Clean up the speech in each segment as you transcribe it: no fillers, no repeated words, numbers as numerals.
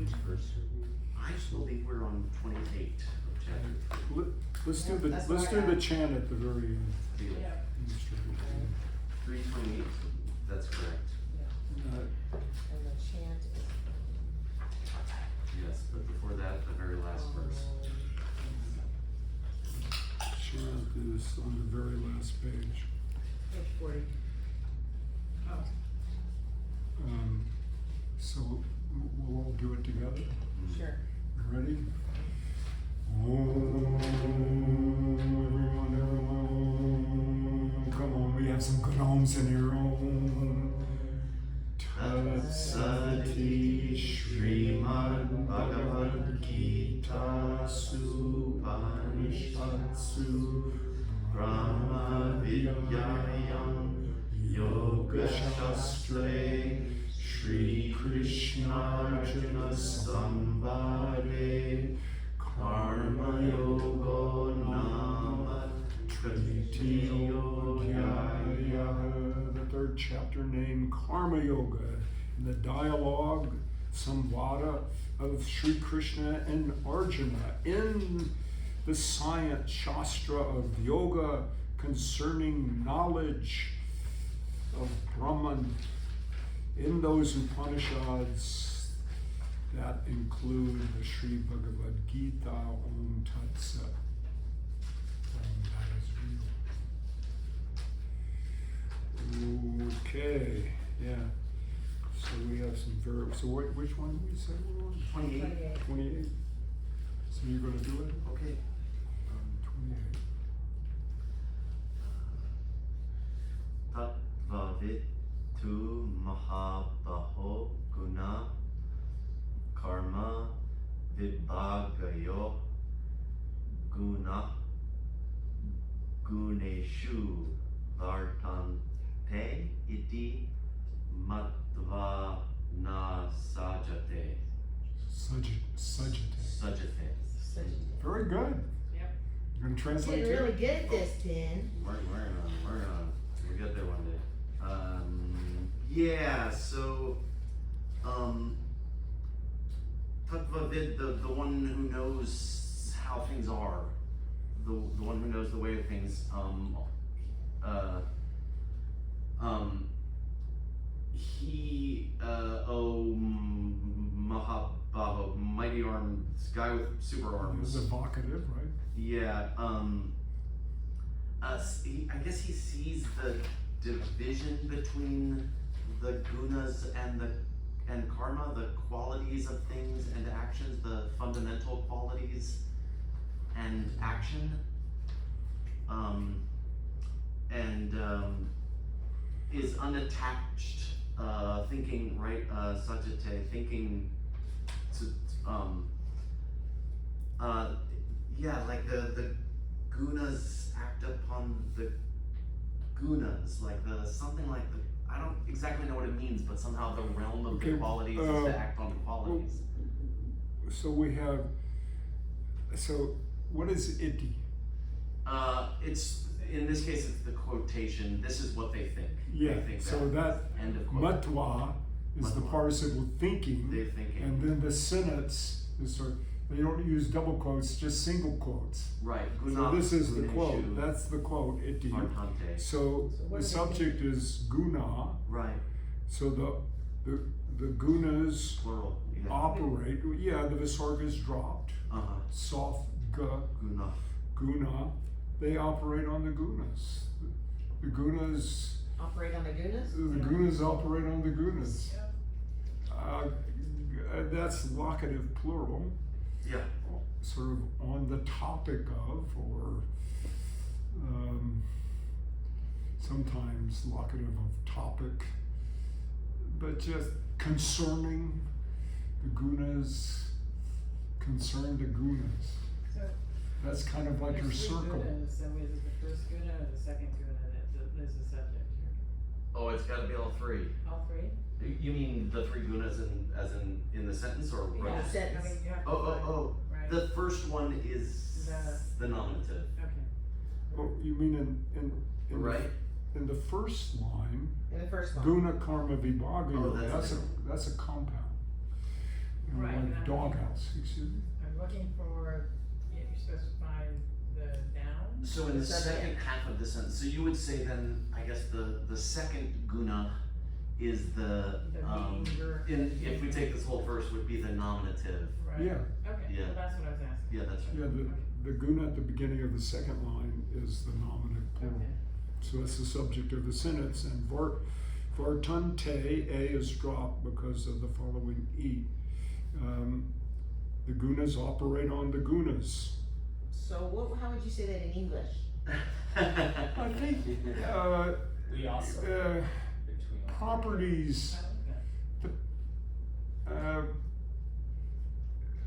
Which verse? I believe we're on 28 of chapter 3. Let's do the chant at the very end. Yeah. 3:28. That's correct. And the chant is. Yes, but before that, the very last verse. Chant is on the very last page. Page 40. Oh. So we'll all do it together. Sure. Ready? Om, everyone. Come on, we have some good homes in here. Om. Tat Sati Srimad Bhagavad Gita Upanishadsu Brahma Vidyayam Yoga Shastre Shri Krishna Arjuna Samvade Karma Yoga Nama Tritiyodhyaya. The third chapter named Karma Yoga. In the dialogue, Samvada of Shri Krishna and Arjuna. In the science Shastra of Yoga concerning knowledge of Brahman. In those Upanishads that include the Sri Bhagavad Gita, Om Tat Sat. That is real. Okay, yeah. So we have some verbs. So which one did we say we're on? 28. 28. So you're going to do it? Okay. 28. Tatvavit tu mahabaho guna karma vibhagayo guna guneshu vartante iti matva na sajate. Sajate. Very good. Yep. You're going to translate You're it? really good at this, Ben. We'll get there one day. Yeah, so Tattvavid, the one who knows how things are, the one who knows the way of things, he Mahabaho, mighty arms, guy with super arms. It's evocative, right? Yeah, I guess he sees the division between the gunas and karma, the qualities of things and actions, the fundamental qualities and action, is unattached thinking, right? Sajate, thinking to yeah, like the gunas act upon the gunas, like the something like the, I don't exactly know what it means, but somehow the realm of the qualities is to act on the qualities. So we have, so what is iti? It's, in this case, it's the quotation. This is what they think. Yeah, They think so that end of quote. matva is the Matva. participle thinking, They're thinking. and then the sentence is sort of, they don't use double quotes, just single quotes. Right. So this is the guneshu, quote, that's the quote, iti. vartante. So what the does it subject is guna, Right. so the gunas Plural. Yeah. operate, yeah, the visarga is dropped, soft ga, Guna. guna, they operate on the gunas. The gunas, Operate on the goodness? the gunas operate on the gunas. Yep. That's locative plural, Yeah. sort of on the topic of, or sometimes locative of topic, but just concerning the gunas, concern the gunas. So That's kind of like your there's three circle. gunas, so is it the first guna or the second guna that is the subject here? Oh, it's got to be all three. All three? You mean the three gunas as in the sentence, or Yeah. both? Sentence. I mean, you have to Oh. right? The first one is the nominative. Okay. Oh, you mean in Right. in the first line, In the first one. guna karma vibhagayo, Oh, that's that's a compound. Right, and like I'm- doghouse, excuse me. I'm looking for, you specify the noun? So in the Subject. second half of the sentence, so you would say then, I guess the second guna is the, The meaning if we take this whole verse, would be the nominative. Right. Yeah, Okay, Yeah. well, that's what I was asking. Yeah, that's right. yeah, the guna at the beginning of the second line is the nominative plural. Okay. So that's the subject of the sentence, and vartante, A is dropped because of the following E. The gunas operate on the gunas. So how would you say that in English? I think, We also, between all. properties, I like that.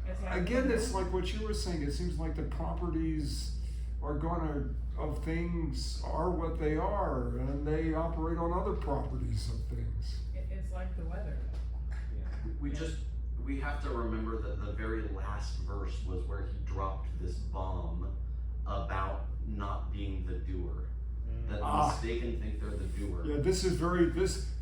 It's how- again, it's like what you were saying, it seems like the properties of things are what they are, and they operate on other properties of things. It's like the weather. We have to remember that the very last verse was where he dropped this bomb about not being the doer. That the mistaken think they're the doer. Yeah, this is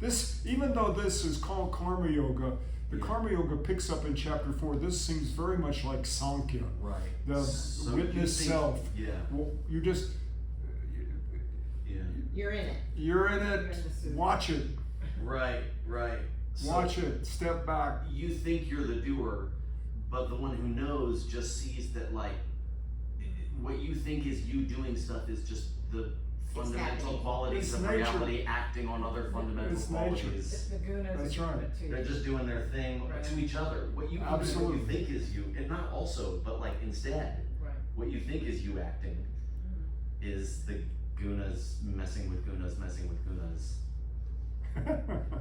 this even though this is called karma yoga, the Yeah. karma yoga picks up in chapter 4. This seems very much like Sankhya, Right. the So witness you think- self. Yeah, Well, you just yeah. You're in it. you're in You're in it. the suit. Watch it. Right. So Watch it. Step back. you think you're the doer, but the one who knows just sees that like what you think is you doing stuff is just the fundamental happening. qualities It's of nature. reality acting on other fundamental It's nature. qualities. It's the gunas That's that right. do it to They're you. just doing their thing Right. to each other. What you Absolutely. what you think is you, and not also, but like instead, Right. what you think is you acting is the gunas messing with gunas, messing with gunas.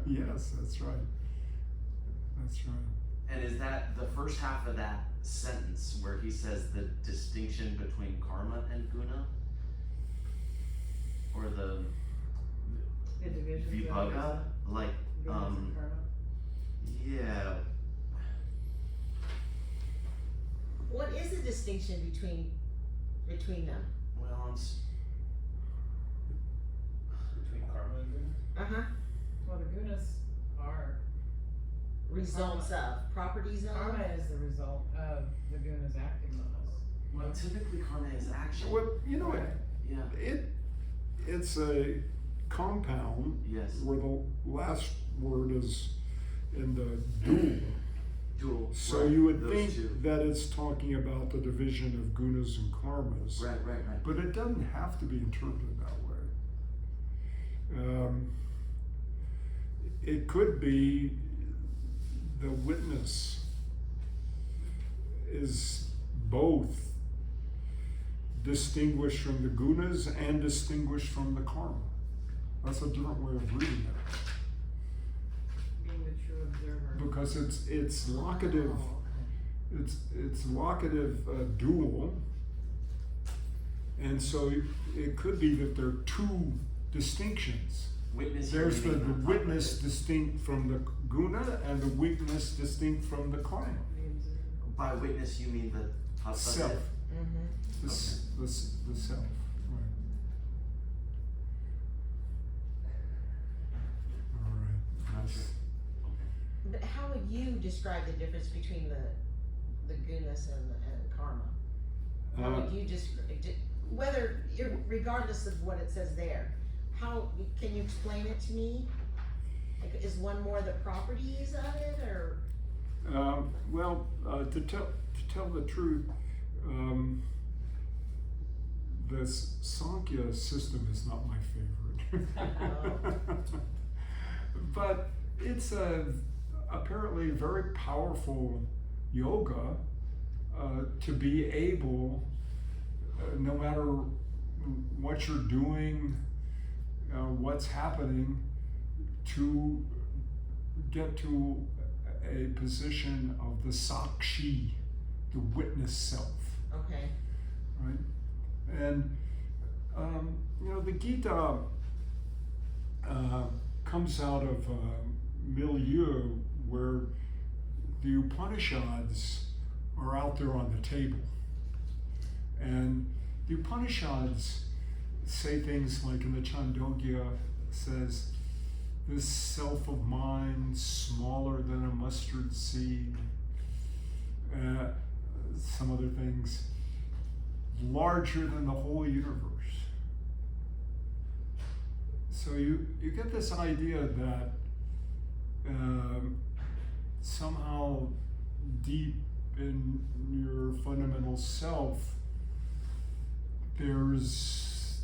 Yes, that's right. That's right. And is that the first half of that sentence where he says the distinction between karma and guna? Or the The divisions of vibhaga? Like, gunas and karma. yeah. What is the distinction between them? Well, Between karma and guna? Well, the gunas are, Results of, properties of? karma is the result of the gunas acting on us. well, typically karma is action. Well, you know, Right. Yeah. it's a compound Yes. where the last word is in the dual. Dual. So right, you would those think two. that it's talking about the division of gunas and karmas, Right. but it doesn't have to be interpreted that way. It could be the witness is both distinguished from the gunas and distinguished from the karma. That's a different way of reading it, Being the true observer. because it's locative. Oh, It's locative dual, and so it could be that there are two distinctions. Witness. There's the meaning witness distinct from the guna and the witness distinct from the karma. The observer. By witness, you mean the Self, Mm-hmm. the self. Right. All right. Gotcha. Okay. But how would you describe the difference between the gunas and karma? How would you just, whether, regardless of what it says there, how, can you explain it to me? Like, is one more the properties of it, or? Well, to tell the truth, this Sankhya system is not my favorite. But it's apparently very powerful yoga to be able, no matter what you're doing, what's happening, to get to a position of the sakshi, the witness self, Okay, right? And the Gita comes out of a milieu where the Upanishads are out there on the table, and the Upanishads say things like in the Chandogya says, this self of mine, smaller than a mustard seed, some other things, larger than the whole universe. So you get this idea that somehow deep in your fundamental self, there's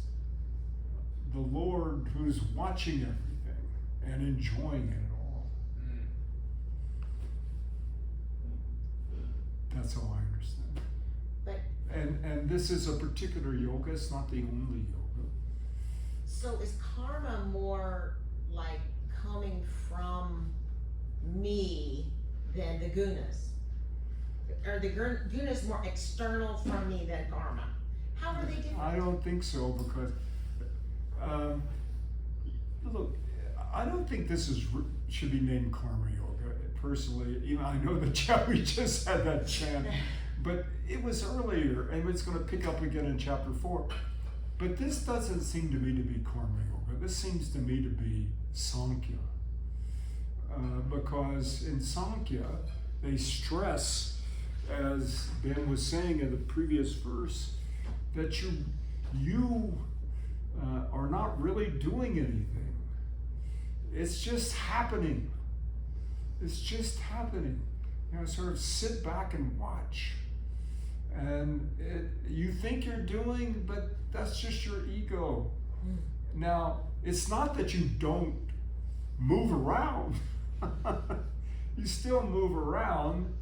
the Lord who's watching everything and enjoying it all. That's how I understand. But And this is a particular yoga, it's not the only yoga. so is karma more like coming from me than the gunas? Are the gunas more external from me than karma? How are they different? I don't think so, because look, I don't think this should be named karma yoga. Personally, even I know that we just had that chant, but it was earlier, and it's going to pick up again in chapter 4. But this doesn't seem to me to be karma yoga. This seems to me to be Sankhya, because in Sankhya they stress, as Ben was saying in the previous verse, that you are not really doing anything. It's just happening. It's just happening. Sort of sit back and watch. And you think you're doing, but that's just your ego. Now, it's not that you don't move around. You still move around,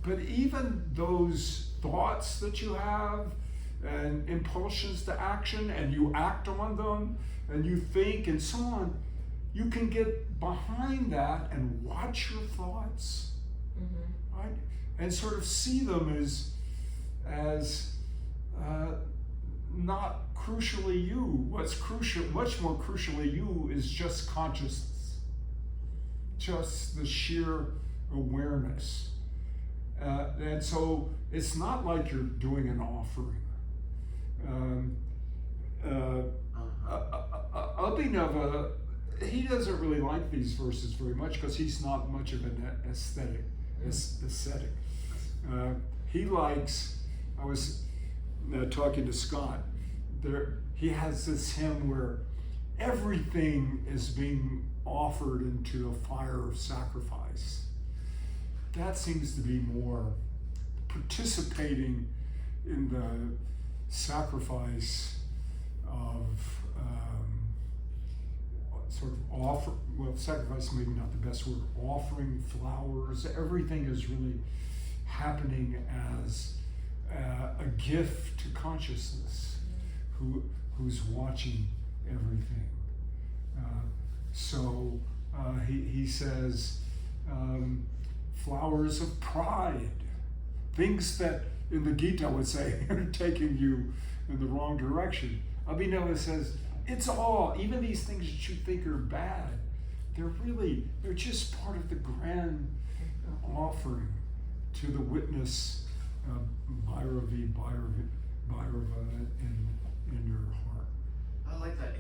but even those thoughts that you have and impulsions to action, and you act on them, and you think and so on, you can get behind that and watch your thoughts, right? And sort of see them as not crucially you. What's crucial, much more crucially you, is just consciousness, just the sheer awareness. And so it's not like you're doing an offering. Abhinava, he doesn't really like these verses very much because he's not much of an ascetic. He likes, I was talking to Scott, he has this hymn where everything is being offered into a fire of sacrifice. That seems to be more participating in the sacrifice of sacrifice maybe not the best word, offering flowers. Everything is really happening as a gift to consciousness who's watching everything. So he says, flowers of pride, things that in the Gita would say are taking you in the wrong direction. Abhinava says, it's all, even these things that you think are bad, they're just part of the grand offering to the witness, Bhairava in your heart. I like that.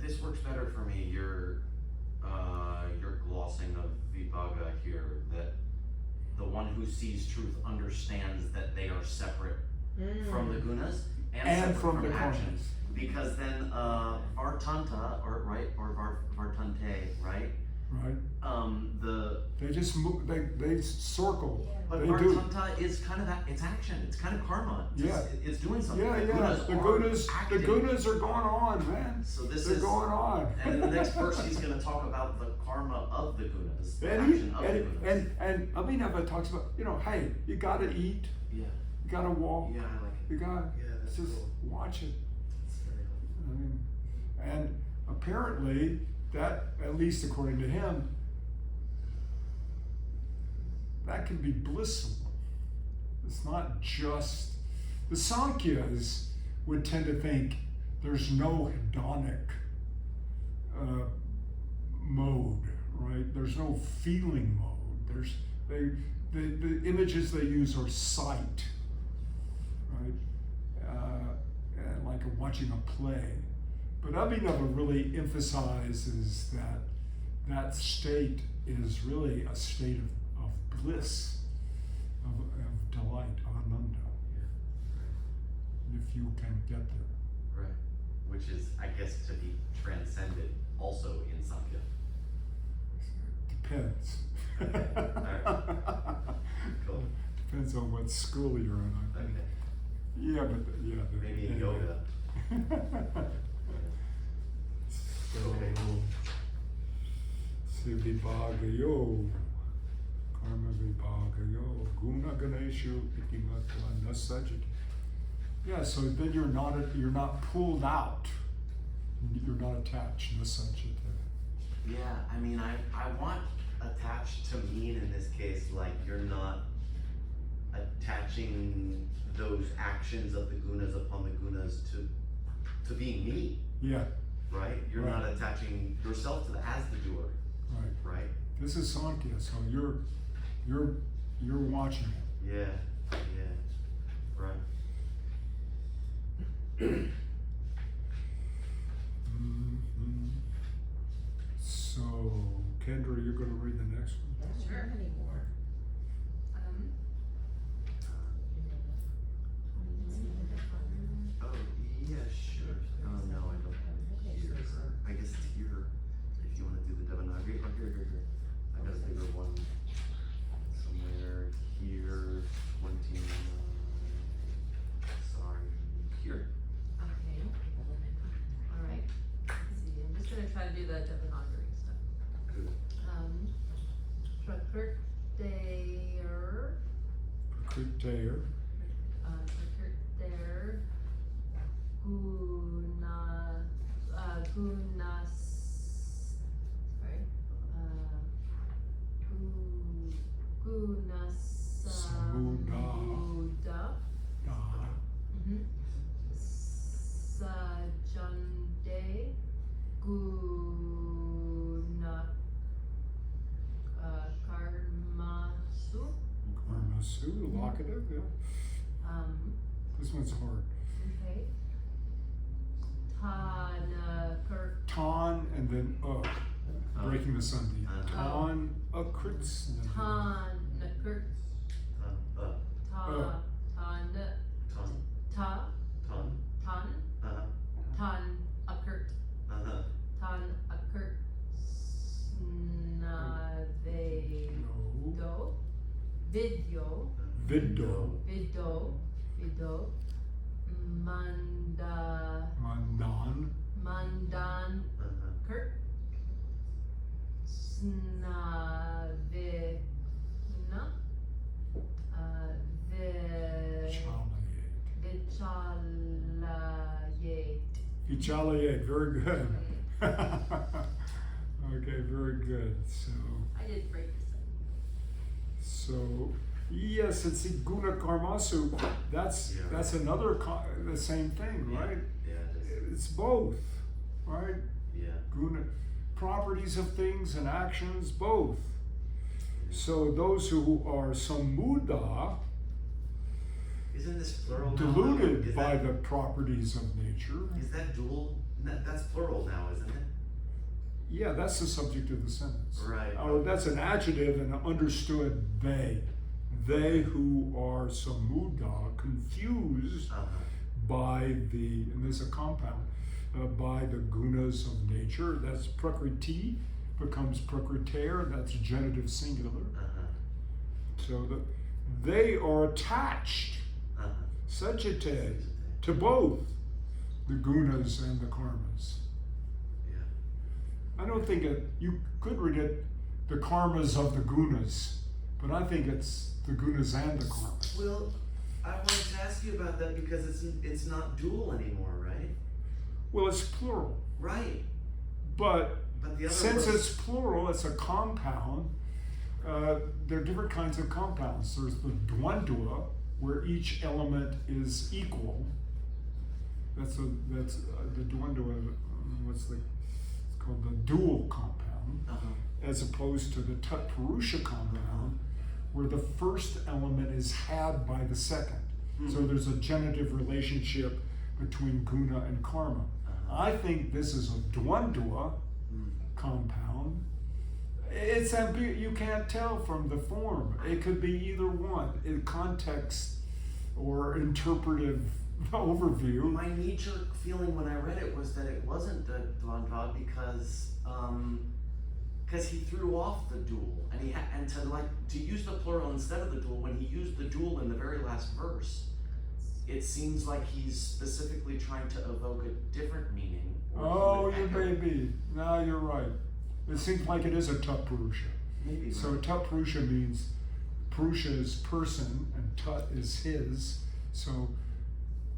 This works better for me. Your glossing of Vibhaga here, that the one who sees truth understands that they are separate from the gunas and separate from actions. Because then Vartanta, or Vartante, right? Right. They just move. They circle. But they Vartanta is kind of that. It's action. It's kind of karma. It's doing something. Yeah, The gunas are going on, man. So they're going on. And in the next verse, he's going to talk about the karma of the gunas, the and action of the gunas. And Abhinava talks about, hey, you got to eat. Yeah. You got to walk. Yeah, I like it. You got. Yeah, that's just cool. watch it. That's very cool. And apparently, that, at least according to him, that can be blissful. It's not just, the Sankhyas would tend to think there's no hedonic mode, right? There's no feeling mode. The images they use are sight, right? Like watching a play. But Abhinava really emphasizes that state is really a state of bliss. of delight, ananda, if you can get there. Right. Which is, I guess, to be transcended also in Samkhya. Depends. Okay. Alright. Cool. Depends on what school you're in, I think. Okay. Yeah, but yeah. Maybe in anyway. yoga. So, Okay. Sivibhagayo, karma vibhagayo, guna ganeshu itimatva nasajati. Yeah, so then you're not pulled out. You're not attached, nasajati. Yeah, I mean, I want attached to mean in this case, like you're not attaching those actions of the gunas upon the gunas to being me, Yeah, right? You're Right. not attaching yourself to as the doer, right. right? This is Sankhya, so you're watching it. Yeah, right. Mhm. So, Kendra, you're going to read the next one. I don't have any more. Oh, yeah, sure. Oh, no, I don't have it here. I guess it's here, if you wanna do the Devanagari. Oh, here. I got a bigger one somewhere here, 29. Sorry, here. Okay, alright, let's see, I'm just gonna try to do the Devanagari stuff. Good. Prakrtayer, Prakritayer, Prakrtayer, Gunasamuda, da, Sajande, Guna, Karmasu, Karmasu, locative, yeah. This one's hard. okay. Tanakurt, Tan and then breaking the sandhi. Tan, akrits. Tanakurt, Ton, Tan Akurt, Tan Akurt, Snavedo, Video, Mandan Kurt, Snavina, Vichalayet. Vichalayet, very good. Okay, very good. So, I did break this up. so yes, it's the guna karmasu. That's Yeah, that's another the same thing, right? Yeah, it is. It's both, right? Yeah. Guna, properties of things and actions, both. So those who are samuda, Isn't this plural now? deluded Is by that, the properties of nature, Is that dual? That's plural now, isn't it? yeah, that's the subject of the sentence. Right. Or that's an adjective and understood they. They who are samuda, confused by the, and there's a compound, by the gunas of nature. That's prakriti, becomes prakritayer, that's genitive singular. So they are attached, sajate, to both the gunas and the karmas. Yeah. I don't think you could read it, the karmas of the gunas, but I think it's the gunas and the karmas. Well, I wanted to ask you about that because it's not dual anymore, right? Well, it's plural, Right. but But the other since was, it's plural, it's a compound. There are different kinds of compounds. There's the dvandva, where each element is equal. That's the dvandva. It's called the dual compound, as opposed to the tat purusha compound, where the first element is had by the second. So there's a genitive relationship between guna and karma. I think this is a dvandva compound, It's you can't tell from the form. It could be either one in context or interpretive overview. My knee-jerk feeling when I read it was that it wasn't the Dvandva because he threw off the dual, and to use the plural instead of the dual when he used the dual in the very last verse, it seems like he's specifically trying to evoke a different meaning. Oh, you may be. No, you're right. It seems like it is a tut purusha. Maybe. So tut purusha means purusha is person and tut is his. So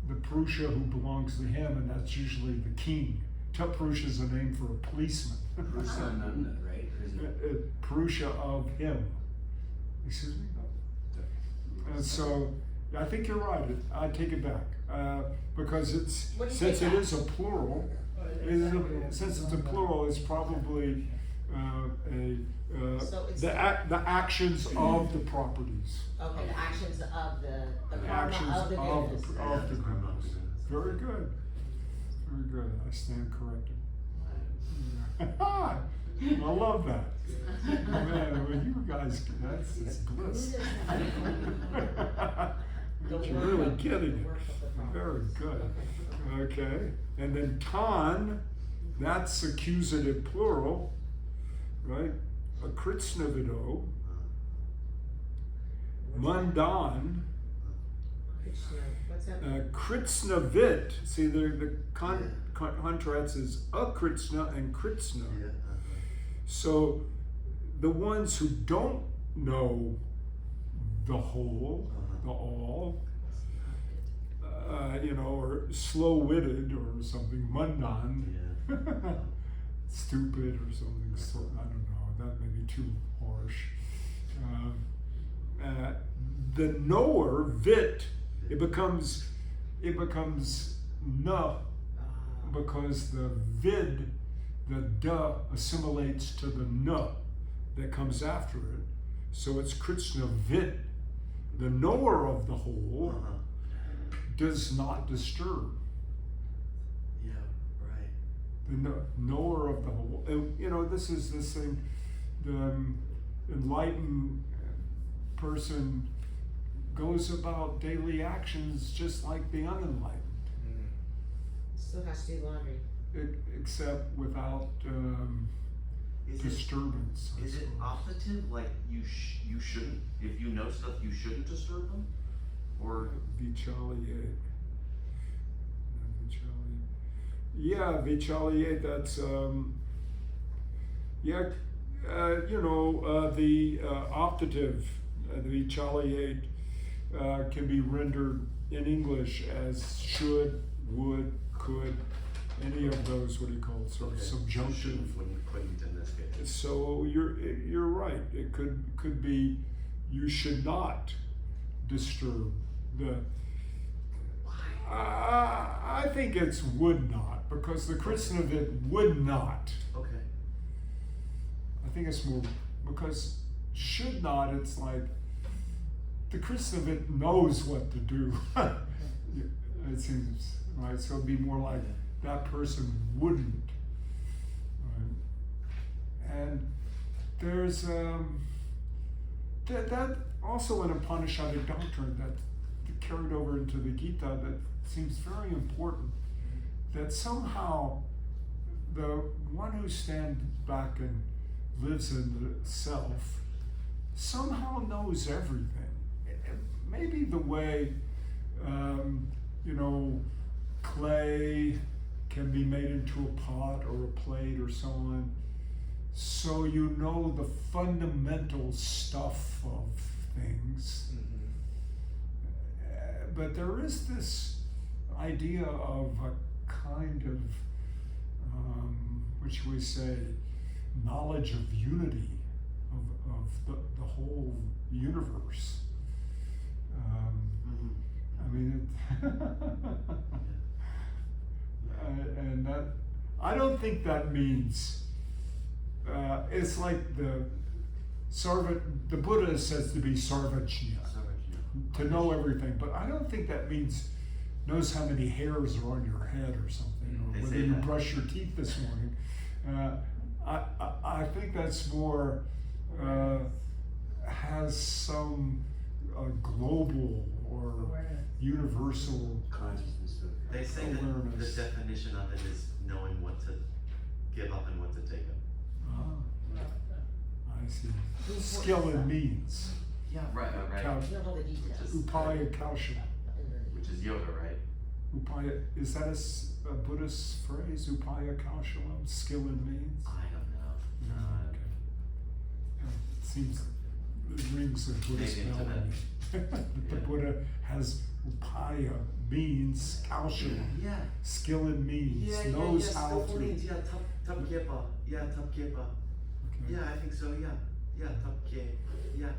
the purusha who belongs to him, and that's usually the king. Tut purusha is a name for a policeman. Purusha, right? Or is it- Purusha of him. Excuse me? And so I think you're right. I take it back. Because it's What do you since take it back? is a plural, since it's a plural, it's probably So it's the actions of the properties. Okay, the actions of the The karma actions of the goodness. of the goodness. Very good. Very good. I stand corrected. I love that. Man, when you guys, that's bliss. You're really getting it. Very good. Okay. And then tan, that's accusative plural, right? Akritsnavido. Mandan. What's that? Kritsnavit. See, the contrast is akritsna and kritsna. Yeah. So the ones who don't know the whole, the all, or slow-witted or something, mundan, stupid or something. So I don't know. That may be too harsh. The knower, vit, it becomes na, because the vid, the da assimilates to the na that comes after it. So it's kritsna vit. The knower of the whole does not disturb. Yeah, right. The knower of the whole. This is the same. The enlightened person goes about daily actions just like the unenlightened, Still has to do laundry. except without disturbance. I Is it suppose. optative? Like you shouldn't, if you know stuff, you shouldn't disturb them, or Vichaliate. Yeah, vichaliate. That's the optative, the vichaliate, can be rendered in English as should, would, could, any of those. What do you call it? Sort of subjunctive. When you couldn't in this case. So you're right. It could be you should not disturb the. I think it's would not, because the Krishnavid would not. Okay. I think it's more because should not. It's like the Krishnavid knows what to do. It seems right. So it'd be more like that person wouldn't. Right? And there's that also an Upanishadic doctrine that carried over into the Gita that seems very important, that somehow the one who stands back and lives in the self somehow knows everything. Maybe the way clay can be made into a pot or a plate or so on, so you know the fundamental stuff of things. But there is this idea of a kind of, what should we say, knowledge of unity of the whole universe. I mean, and that, I don't think that means, it's like the Buddha says to be sarvajña, to know everything, but I don't think that means knows how many hairs are on your head or something, or whether you brush your teeth this morning. I think that's more, has some global or Awareness. universal Consciousness of. They say that the awareness. definition of it is knowing what to give up and what to take up. I see. Who Skill supports and that? means. Yeah, right. Cal- You know all the details. Which is- Upaya kaushala. Which is yoga, right? Upaya, is that a Buddhist phrase? Upaya kaushalam, skill and means? I don't know. Okay. Yeah, it seems, it rings a Buddhist Maybe into bell. That the Yeah. Buddha has upaya, means, kaushalam, Yeah. skill and means, knows how skillful to. means, yeah, tapkepa, yeah, tapkepa. Okay. Yeah, I think so, yeah, tapke, yeah.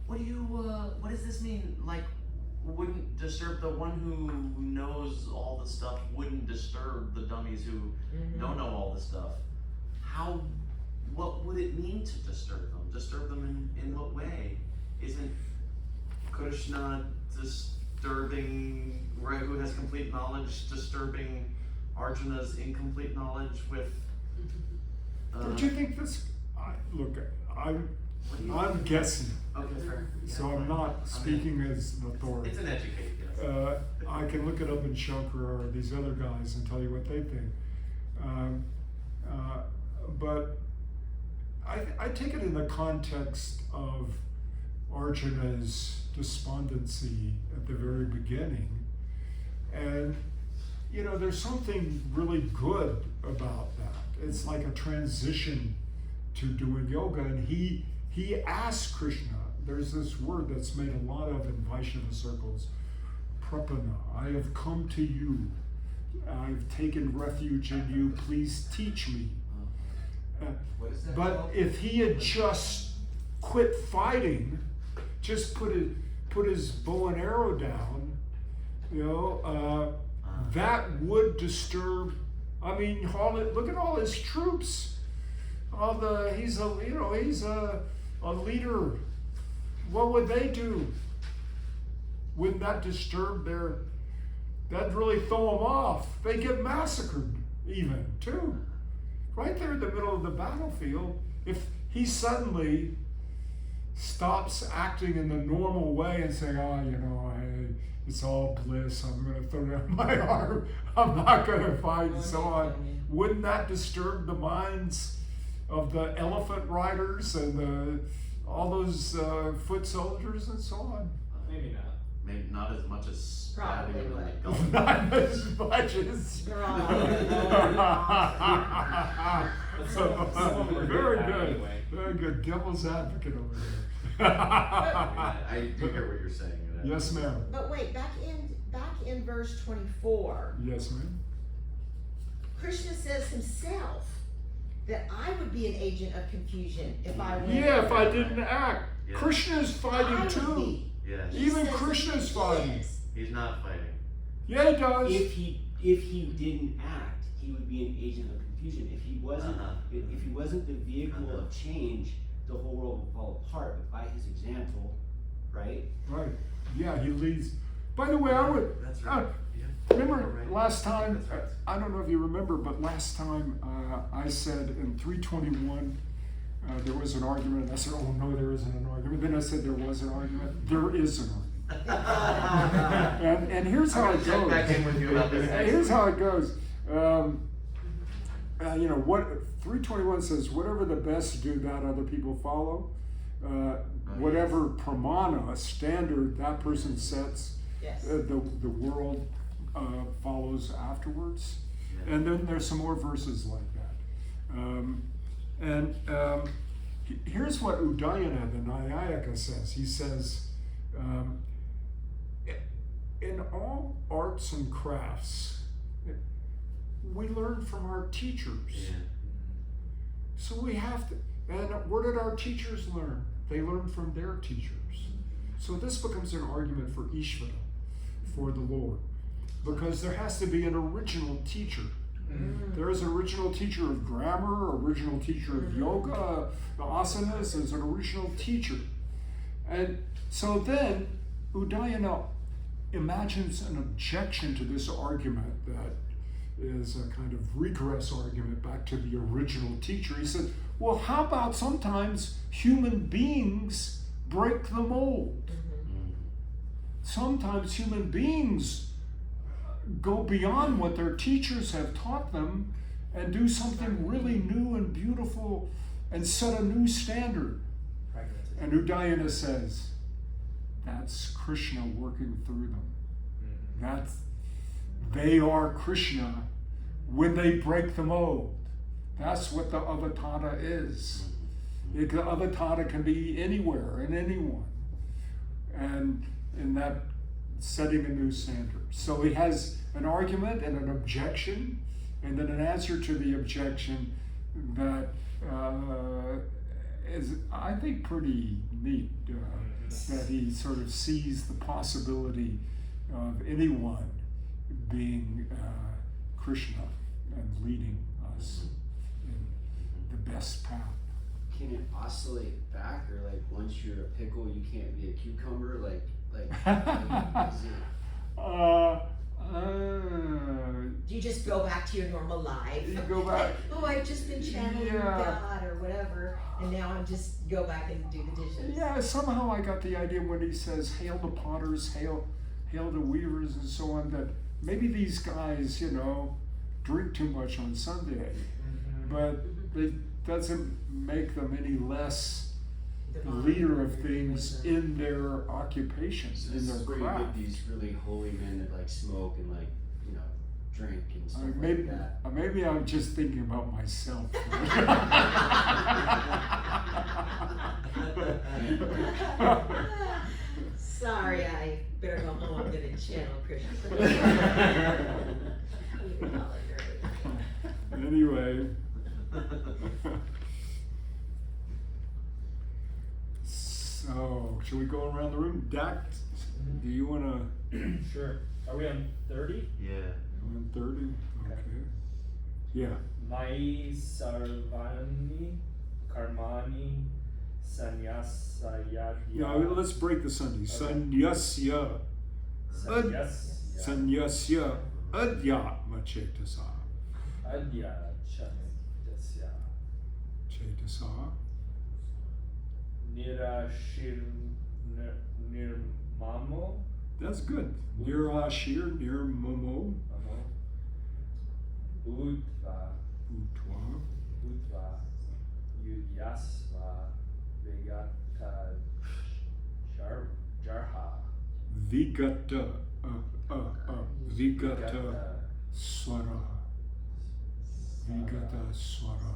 What do you, what does this mean? Like, wouldn't disturb the one who knows all the stuff, wouldn't disturb the dummies who don't know all the stuff. How, what would it mean to disturb them? Disturb them in what way? Isn't Krishna disturbing, right, who has complete knowledge, disturbing Arjuna's incomplete knowledge with, Don't you think this, look, what do you I'm think? guessing, Okay, fair. so Yeah, I'm fine. not speaking as an authority. It's an educate, yes. I can look it up in Shankara or these other guys and tell you what they think. But I take it in the context of Arjuna's despondency at the very beginning. And, you know, there's something really good about that. It's like a transition to doing yoga. And he asked Krishna, there's this word that's made a lot of in Vaishnava circles, prapana. I have come to you. I've taken refuge in you. Please teach me. What is that But called? if he had just quit fighting, just put his bow and arrow down, you know, that would disturb. I mean, look at all his troops. He's a leader. What would they do? Wouldn't that disturb their? That'd really throw them off. They get massacred, even too. Right there in the middle of the battlefield, if he suddenly stops acting in the normal way and saying, it's all bliss, I'm going to throw down my arm, I'm not going to fight, and so on, wouldn't that disturb the minds of the elephant riders and all those foot soldiers and so on? Maybe not. Maybe not as much as stabbing Probably him in the would. gullet. Not as much as. Very good. Very good. Devil's advocate over there. I do hear what you're saying. and I- Yes, ma'am. But wait, back in verse 24, Yes, ma'am. Krishna says himself that I would be an agent of confusion if I were. Yeah, if I didn't act. Yeah. Krishna's I fighting would too. be. Yes, He Even says Krishna's he fighting. is. he's not fighting. Yeah, he does. If he didn't act, he would be an agent of confusion. If he wasn't, if he wasn't the vehicle of change, the whole world would fall apart. But by his example, right? Right. Yeah, he leads. By the way, I would. That's right. Yeah. Remember You're right. last time, That's right. I don't know if you remember, but last time I said in 321, there was an argument. I said, oh no, there isn't an argument. Then I said there was an argument. There is an argument. and here's how I'm it gonna check goes. back in with you about this next Here's week. how it goes. What 321 says, whatever the best do, that other people follow. Whatever pramana, a standard that person sets, Yes. the world follows afterwards. Yeah. And then there's some more verses like that. Here's what Udayana, the Nayayaka, says. He says, in all arts and crafts, we learn from our teachers. Yeah. So we have to, and where did our teachers learn? They learned from their teachers. So this becomes an argument for Ishvara, for the Lord, because there has to be an original teacher. There is an original teacher of grammar, original teacher of yoga, the asanas is an original teacher. And so then Udayana imagines an objection to this argument that is a kind of regress argument back to the original teacher. He said, well, how about sometimes human beings break the mold? Sometimes human beings go beyond what their teachers have taught them and do something really new and beautiful and set a new standard. And Udayana says, that's Krishna working through them. They are Krishna when they break the mold. That's what the avatara is. The avatara can be anywhere and anyone. And in that setting a new standard. So he has an argument and an objection, and then an answer to the objection that is, I think, pretty neat. That he sort of sees the possibility of anyone being Krishna and leading us in the best path. Can it oscillate back, or like once you're a pickle, you can't be a cucumber? Like is it... Do you just go back to your normal life? You go back. Oh, I've just been channeling God or whatever, and now I'm just go back and do the dishes. Yeah, somehow I got the idea when he says, hail the potters, hail the weavers, and so on, that maybe these guys, drink too much on Sunday, but it doesn't make them any less leader of things in their occupations, in their This is where craft. you get these really holy men that like smoke and like, drink and stuff Maybe, like that. maybe I'm just thinking about myself. Sorry, I better go home. I'm gonna channel Krishna. Anyway. So, should we go around the room? Dak, do you want to? Sure. Are we on 30? Yeah. On 30? Okay. Yeah. Mai sarvani karmani sanyasaya. Yeah, let's break the Sunday. Sanyasya. Sanyasya adhyatma chetasa. Adya chaitasya. Chetasa. Nirashir nirmamo. That's good. Nirashir, nirmamo. Utva. Utva. Yudyasva Vigata Jarha. Vigata. Vigata swara. Vigata swara.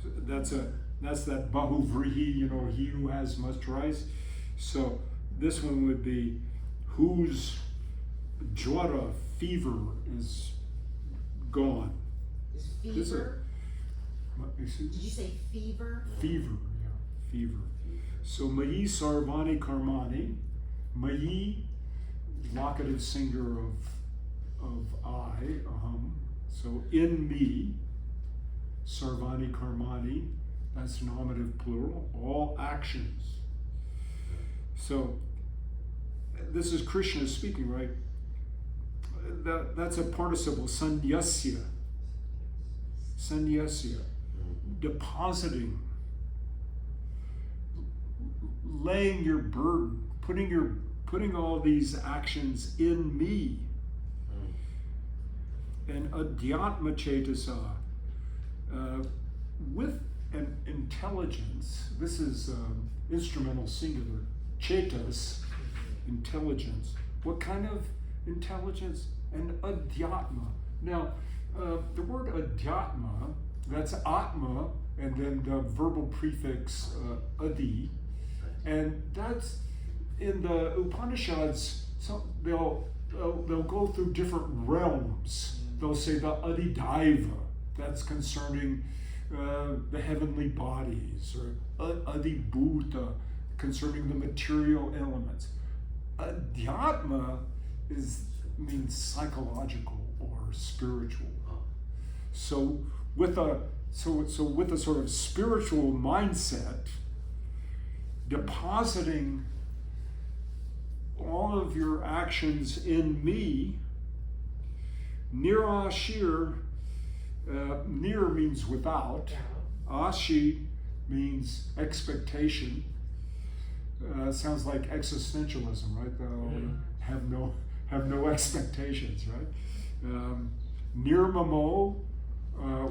So that's that bahuvrihi, he who has must rise. So this one would be whose jwara, fever, is gone. Is This fever? Did Did you say fever? Fever, yeah, fever. So Mayi Sarvani Karmani, Mayi, locative singer of I, aham. So in me, Sarvani Karmani, that's nominative plural, all actions. So this is Krishna speaking, right? That's a participle, sanyasya. Sanyasya. Depositing, laying your burden, putting all these actions in me. And adhyatma chetasa, with an intelligence. This is instrumental singular. Chetas, intelligence. What kind of intelligence? And adhyatma. Now, the word adhyatma, that's atma, and then the verbal prefix adi, and that's in the Upanishads. So they'll go through different realms. They'll say the adidaiva, that's concerning the heavenly bodies, or adibhuta, concerning the material elements. Adhyatma means psychological or spiritual. So with a sort of spiritual mindset, depositing all of your actions in me, Nirashir, nir means without. Ashi means expectation. Sounds like existentialism, right? Have no expectations, right? Nirmamo,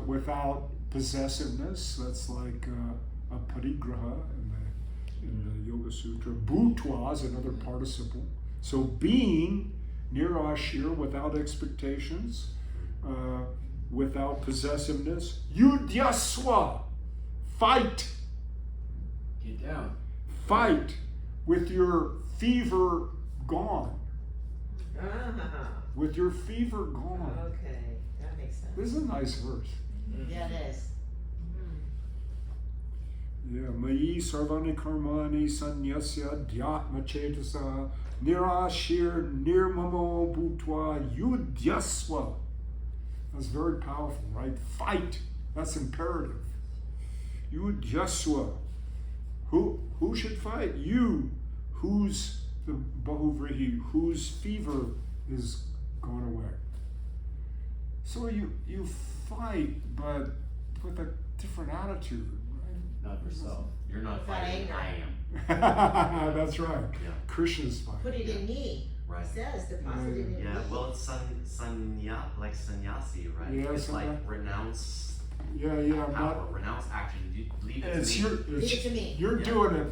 without possessiveness. That's like a parigraha in the Yoga Sutra. Bhutva is another participle. So being nirashir, without expectations, without possessiveness. Yudhyaswa, fight. Get down. Fight with your fever gone. Ah, With your fever gone. okay, that makes sense. This is a nice verse. Yeah, it is. Yeah, Mayi sarvani karmani sanyasya dhyatma chetasa nirashir nirmamo bhutva yudhyaswa. That's very powerful, right? Fight. That's imperative. Yudhyaswa. Who should fight? You, whose the bahuvrihi, whose fever is gone away. So you fight, but with a different attitude, Not for self. You're not Without fighting, anger. I am. right? That's right. Yeah. Krishna's fight. Put it in me. Right. It says deposit it in me. Yeah, well, it's like sannyasi, right? Yeah, it's like something. renounce Yeah, power, not. renounce action. You leave it It's to me. your. Leave it to me. You're Yeah. doing it.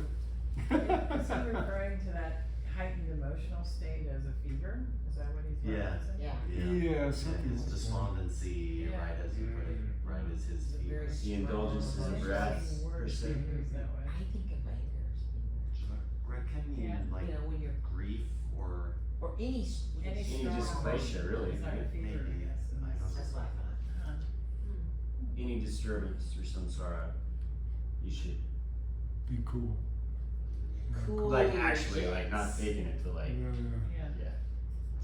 Is he referring to that heightened emotional state as a fever? Is that what he's Yeah. referencing? Yeah. Yeah, Yeah, something his like that. despondency, Yeah. right, as you put it, right, is his It's a fever. very The indulgences strong of emotion. breath. Worse percent. fevers that way. I think of anger as being Right, can mean Yeah. like You know, when you're, grief or or any. Any Any strong dysplasia, emotion really, is like a right? fever, Maybe. yes, I don't know. That's what I thought. Any disturbance or samsara, you should Be cool. Cool. like actually your like not jets. faking it to like Yeah. Yeah. yeah.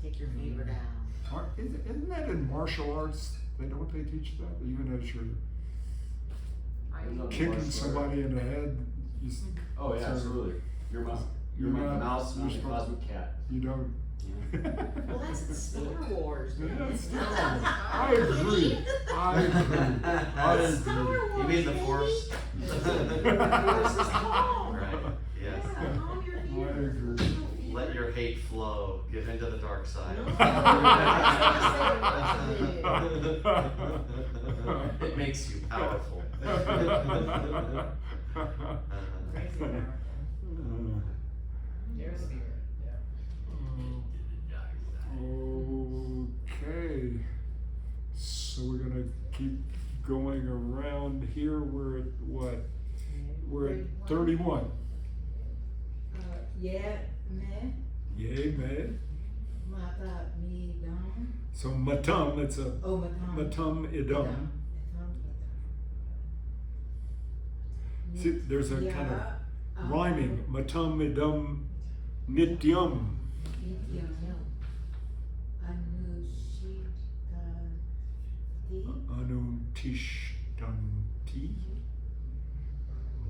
Take your fever down. Isn't that in martial arts? Don't they teach that? Even as you're kicking Martial somebody in the head, you, Oh yeah, So- absolutely. You're my You're not- mouse, you're not a supposed- cosmic cat. you don't. Well, that's in Star Wars, man. Yeah, It's Star not- Wars. I agree. I agree. Star Wars, You mean the baby. force? Force is calm. Right, yes. Yeah, calm your I fever. agree. Let your hate flow, give into the dark side. No, that's what I'm saying. It makes you powerful. Crazy powerful. There's fever, yeah. Okay, so we're gonna keep going around here. We're at what? We're at 31. Yeah, me, Yay, man. mata mi dam. So matam, it's a Oh, matam. matam idam. See, there's a kind of rhyming. Matam idam nityam. Anutishtanti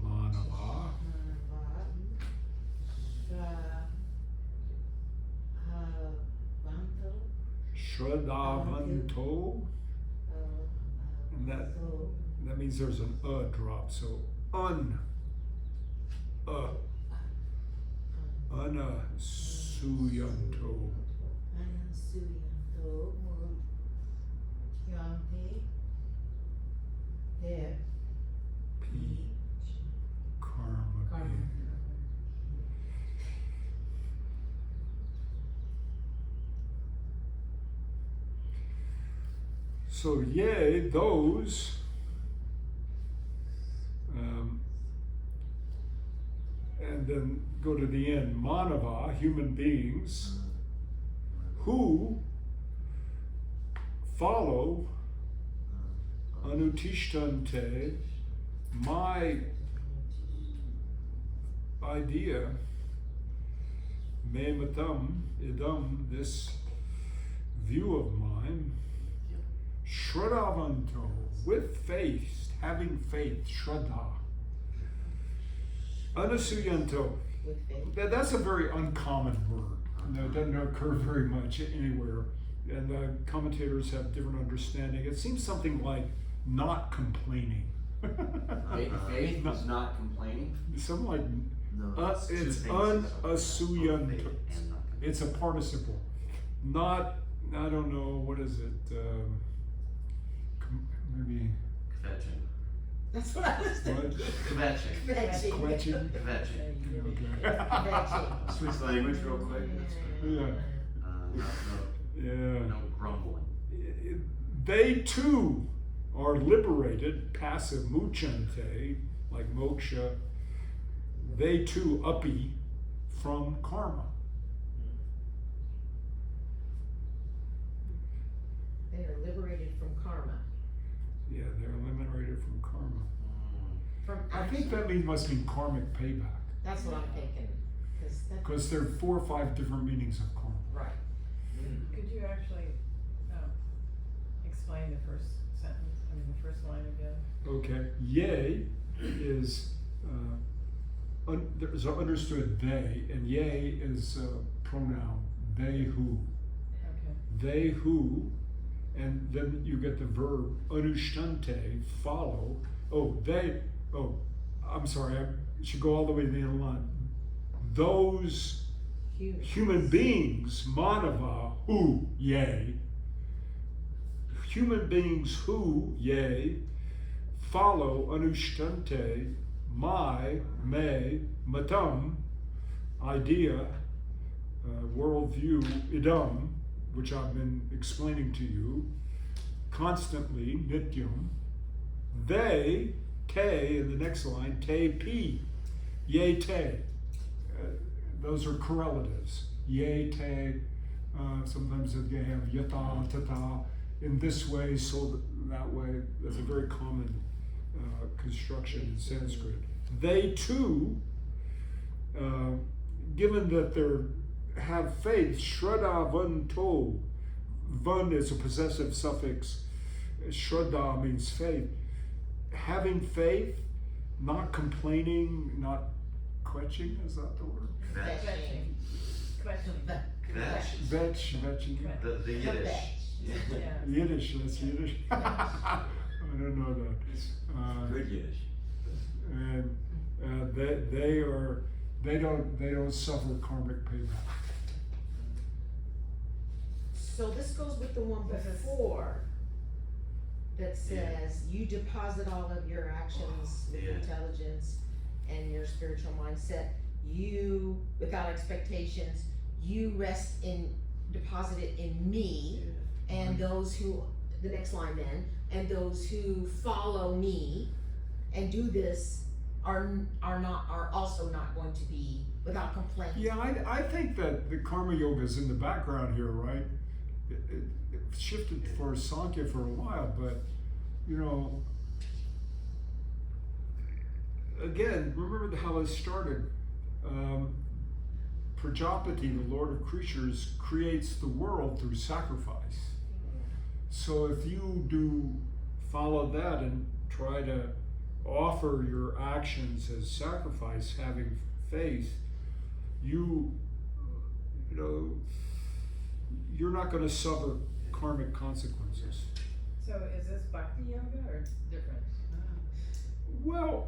manava. Shraddhavanto. And that means there's an drop. So anasuyanto. P karma. So yea, those and then go to the end, manava, human beings, who follow anutishtante, my idea, me matam idam, this view of mine, shraddhavanto, with faith, having faith, shraddha. Anasuyanto, With faith. that's a very uncommon word. It doesn't occur very much anywhere and the commentators have different understanding. It seems something like not complaining. Faith is not complaining. Something like No, it's two it's things. unasuyan. Faith and not It's a participle. Not, I don't know, what is it? Maybe Kvetching. That's what I was thinking. Kvetching. Fetching. quetching. Kvetching. Okay. Fetching. Switch language real quick. Yeah. Yeah. No grumbling. They too are liberated, passive muchante, like moksha. They too uppy from karma. They are liberated from karma. Yeah, they're liberated from karma. From I think action. that must mean karmic payback, That's what I'm thinking. because there are 4 or 5 different meanings of karma. Right. Could you actually, explain the first sentence, the first line again? Okay, yea is there's understood they, and yea is pronoun they who. Okay. They who, and then you get the verb anushtante, follow. I'm sorry, I should go all the way to the end of the line. Those human beings, manava, who, yea. Human beings who, yea, follow anushtante, my, me, matam, idea, worldview, idam, which I've been explaining to you, constantly, nityam. They, te, in the next line, te pi, ye te. Those are correlatives. Ye te, sometimes they have yata, tata, in this way, so that way. That's a very common construction in Sanskrit. They too, given that they have faith, shraddha van to, van is a possessive suffix, shraddha means faith. Having faith, not complaining, not quenching, is that the word? Fetching. Question. Fetching. The Yiddish. Yeah. Yiddish, that's Yiddish. I don't know that. Good Yiddish. And they don't suffer karmic payback. So this goes with the one before that says you deposit all of your actions with Yeah. intelligence and your spiritual mindset. You, without expectations, you deposit it in me, and those who, the next line then, and those who follow me and do this are also not going to be without complaint. Yeah, I think that the karma yoga is in the background here, right? It shifted for Sankhya for a while, but you know, again, remember how it started. Prajapati, the Lord of creatures, creates the world through sacrifice. So if you do follow that and try to offer your actions as sacrifice, having faith, you know, you're not going to suffer karmic consequences. So is this bhakti yoga or different? Well,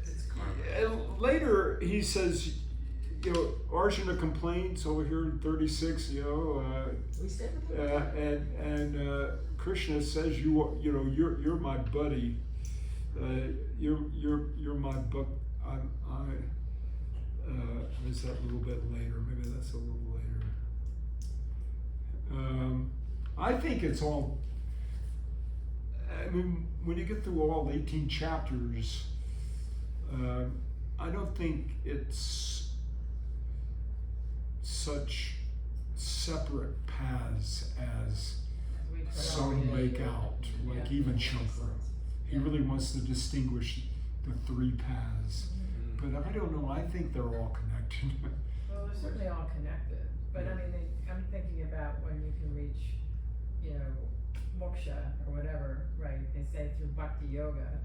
It's karma. later he says, you know, Arjuna complains over here in 36, you know, We said with that. and Krishna says, you're my buddy. You're my buck. Is that a little bit later? Maybe that's a little later. I think it's all. I mean, when you get through all 18 chapters, I don't think it's such separate paths as some make out, like even Shankara. He really wants to distinguish the 3 paths. But I don't know, I think they're all connected. Well, they're certainly all connected, but I mean, I'm thinking about when you can reach, you know, moksha or whatever, right? They say through bhakti yoga,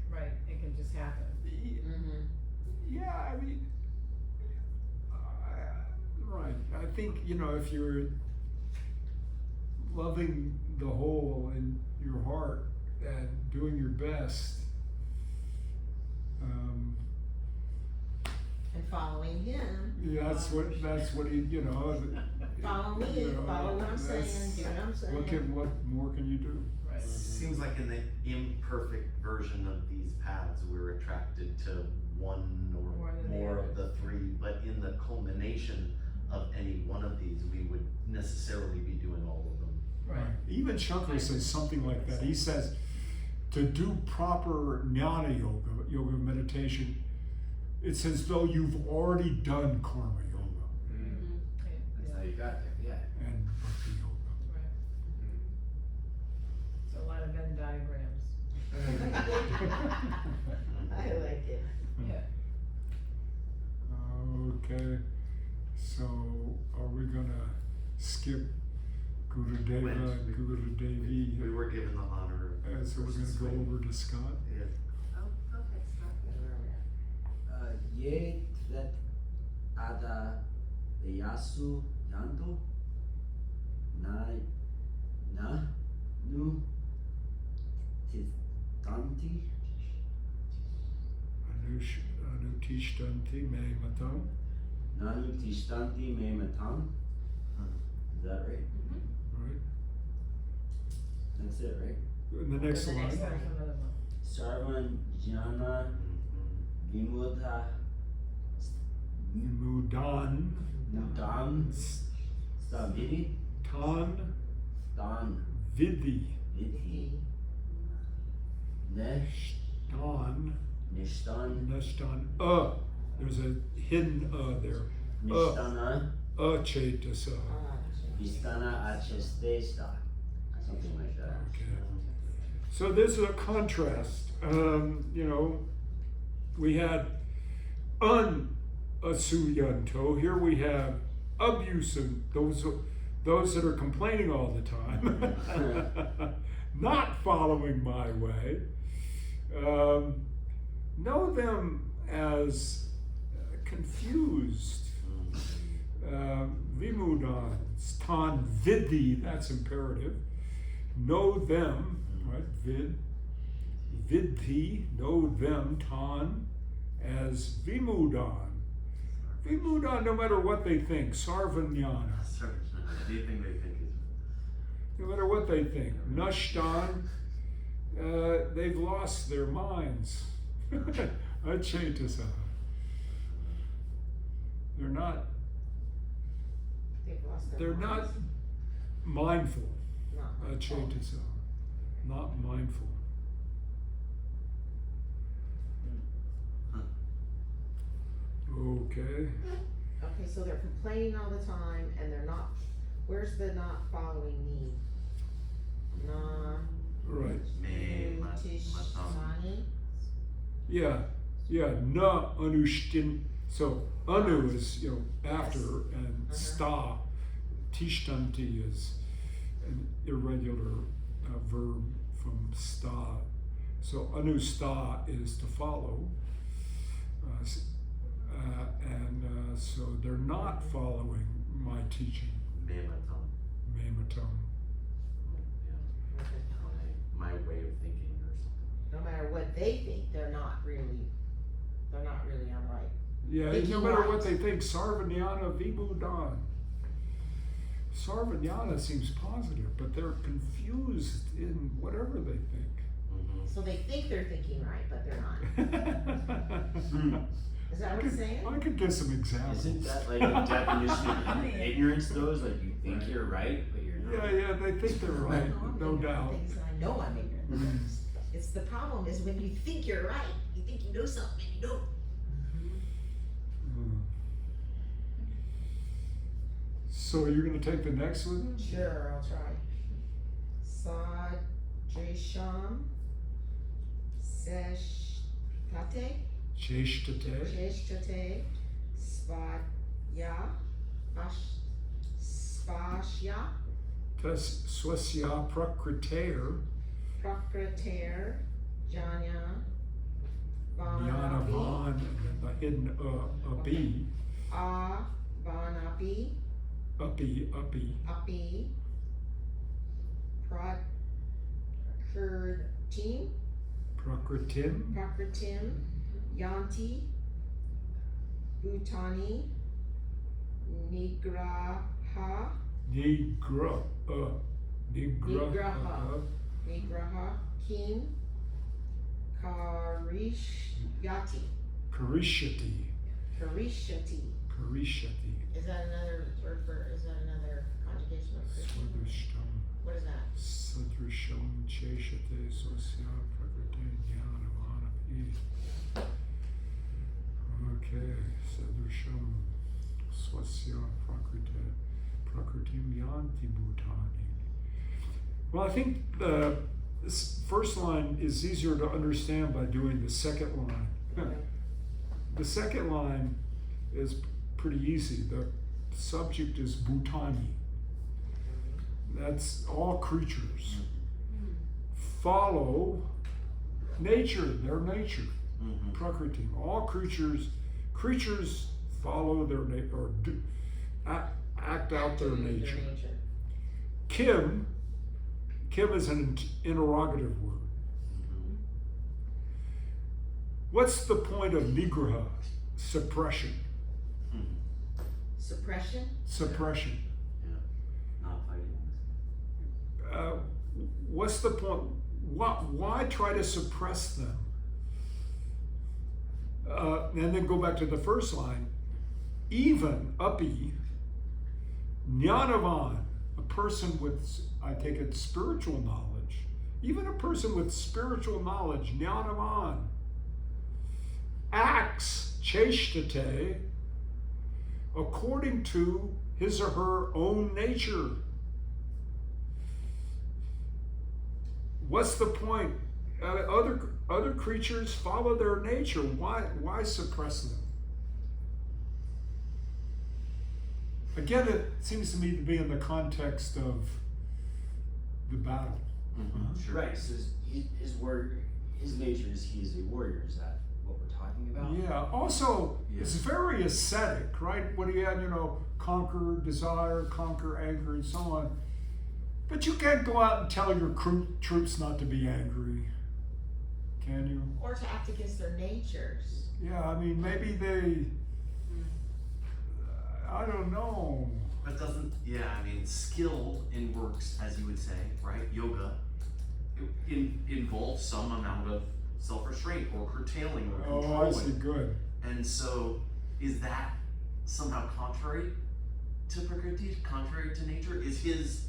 right? It can just happen. Yeah, I mean, right. I think, you know, if you're loving the whole in your heart and doing your best. And following him. Yeah, that's what he, you know. Follow me, you know, follow what I'm saying, that's- do what I'm saying. What more can you do? Right. Seems like in the imperfect version of these paths, we're attracted to one or More than the more of others. the three, but in the culmination of any one of these, we would necessarily be doing all of them. Right. Even Shankara says something like that. He says to do proper jnana yoga meditation, it's as though you've already done karma yoga That's how you got there, yeah. and bhakti yoga. Right. So a lot of Venn diagrams. I like it. Yeah. Okay, so are we gonna skip Gurudeva and Gurudevi? We were given the honor of. So we're gonna go over to Scott? Yeah. Oh, okay, stop. Ye tvet ada yasu yanto na nu tistanti Anutishtanti me matam. nanu tistanti me matam. Is that right? Right. That's it, right? And the next The line. next That's line. another one. Sarvan jnana vimudha Mudan. mudam stavidi Tan dan vidhi. vidhi nesh Tan nishtan neshtan. There's a hidden there. nishtana Achetasa. vistana achestesta, something like that. Okay. So this is a contrast. You know, we had unasuyanto. Here we have abusive. Those that are complaining all the time, not following my way. Know them as confused. Vimudans, tan vidhi, that's imperative. Know them, right? Vidhi, know them, tan, as vimudan. Vimudan, no matter what they think, sarvanyana, Anything they think is. no matter what they think. Nashtan, they've lost their minds. Achetasa. They're not They've lost their They're not minds. mindful. Not mindful. Achetasa. Not mindful. Okay. Okay, so they're complaining all the time and they're not, where's the not following me? Na, Right. Me, matam. tishmani, Yeah. Na anushtin. So anu is after, and sta. Tishtanti is an irregular verb from sta. So anusta is to follow. So they're not following my teaching. Me matam. Mematam. Yeah. My way of thinking or something. no matter what they think, they're not really on right. Yeah, Think no you're matter right. what they think, sarvanyana vimudan. Sarvanyana seems positive, but they're confused in whatever they think. So they think they're thinking right, but they're not. Is that what it's saying? I could get some examples. Isn't that like a definition of ignorance though? Is like you think you're right, but you're not. Yeah, they think they're right, I'm no ignorant of doubt. things and I know I'm ignorant of things. It's the problem is when you think you're right, you think you know something and you don't. Mm. So you're gonna take the next one? Sure, I'll try. Sadrisham Seshtate Cheshtate. Cheshtate Svaya Spashya Tas swasya prakriter. Prakriter Janya Jnanavan, the hidden abi. Vanapi Uppy. Api Prakritim, Yanti, Bhutani, Nigraha, Nigraha, Kim, Karishyati. Karishati. Is that another word for, is that another conjugation of Krishna? Swadrishtam. What is that? Sadrisham cheshate sosya prakriti jnanavanapi. Okay, sadrisham swasya prakritim yanti bhutani. Well, I think this first line is easier to understand by doing the second line. The second line is pretty easy. The subject is Bhutani. That's all creatures. Follow nature, their nature. Prakriti. All creatures follow their nature, or act out their nature. Kim is an interrogative word. What's the point of nigraha? Suppression. Suppression? Suppression. Not fighting. What's the point? Why try to suppress them? And then go back to the first line. Even, api, jnanavan, a person with, I take it, spiritual knowledge. Even a person with spiritual knowledge, jnanavan, acts, cheshtate, according to his or her own nature. What's the point? Other creatures follow their nature. Why suppress them? Again, it seems to me to be in the context of the battle. Sure. Right, so his nature is he is a warrior, is that what we're talking about? Yeah, also, it's very ascetic, right? What he had, conquer desire, conquer anger, and so on. But you can't go out and tell your troops not to be angry, can you? Or to act against their natures. Yeah, I mean, maybe they, I don't know. But skill in works, as you would say, right? Yoga, involves some amount of self-restraint or curtailing or controlling. Oh, I see, good. And so, is that somehow contrary to Prakriti, contrary to nature? Is his?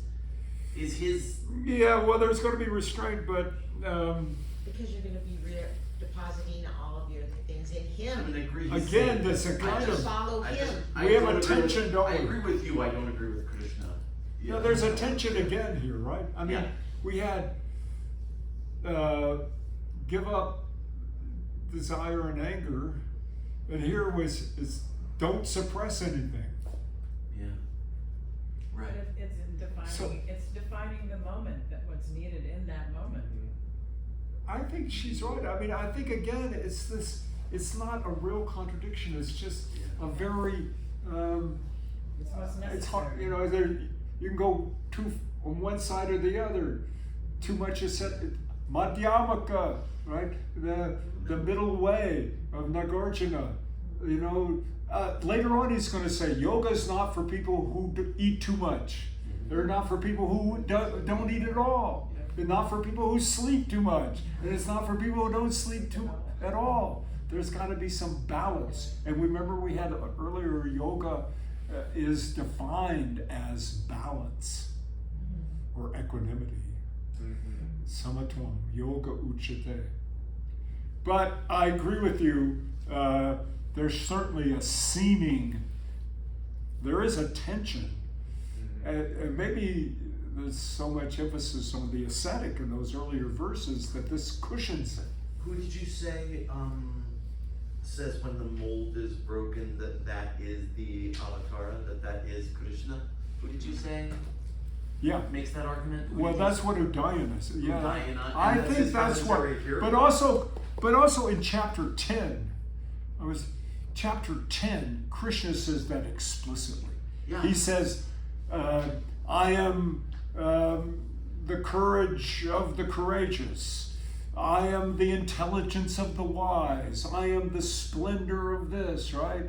Yeah, well, there's going to be restraint, but Because you're going to be depositing all of your things in him. I agree. again, there's a kind To of, follow him. we have a tension, don't I we? agree with you. I don't agree with Krishna. No, there's a tension again here, right? I mean, we had give up desire and anger, and here is don't suppress anything. Yeah. Right. But it's defining the moment, that what's needed in that moment. I think she's right. I mean, I think again, it's not a real contradiction. It's just a very, It's what's necessary. it's hard, you can go on one side or the other. Too much is said, madhyamaka, right? The middle way of Nagarjuna. Later on he's going to say, yoga is not for people who eat too much. They're not for people who don't eat at all. They're not for people who sleep too much. And it's not for people who don't sleep at all. There's got to be some balance. And remember we had earlier, yoga is defined as balance or equanimity. Samatvam, yoga uchate. But I agree with you, there's certainly there is a tension. And maybe there's so much emphasis on the ascetic in those earlier verses that this cushions it. Who did you say says when the mold is broken that is the avatara, that is Krishna? Who did you say Yeah. makes that argument? Well, that's what Udayana is. Yeah, Udayana, I and that's think his that's what. commentary here. But also in chapter 10, chapter 10. Krishna says that explicitly. Yeah. He says, "I am the courage of the courageous. I am the intelligence of the wise. I am the splendor of this, right?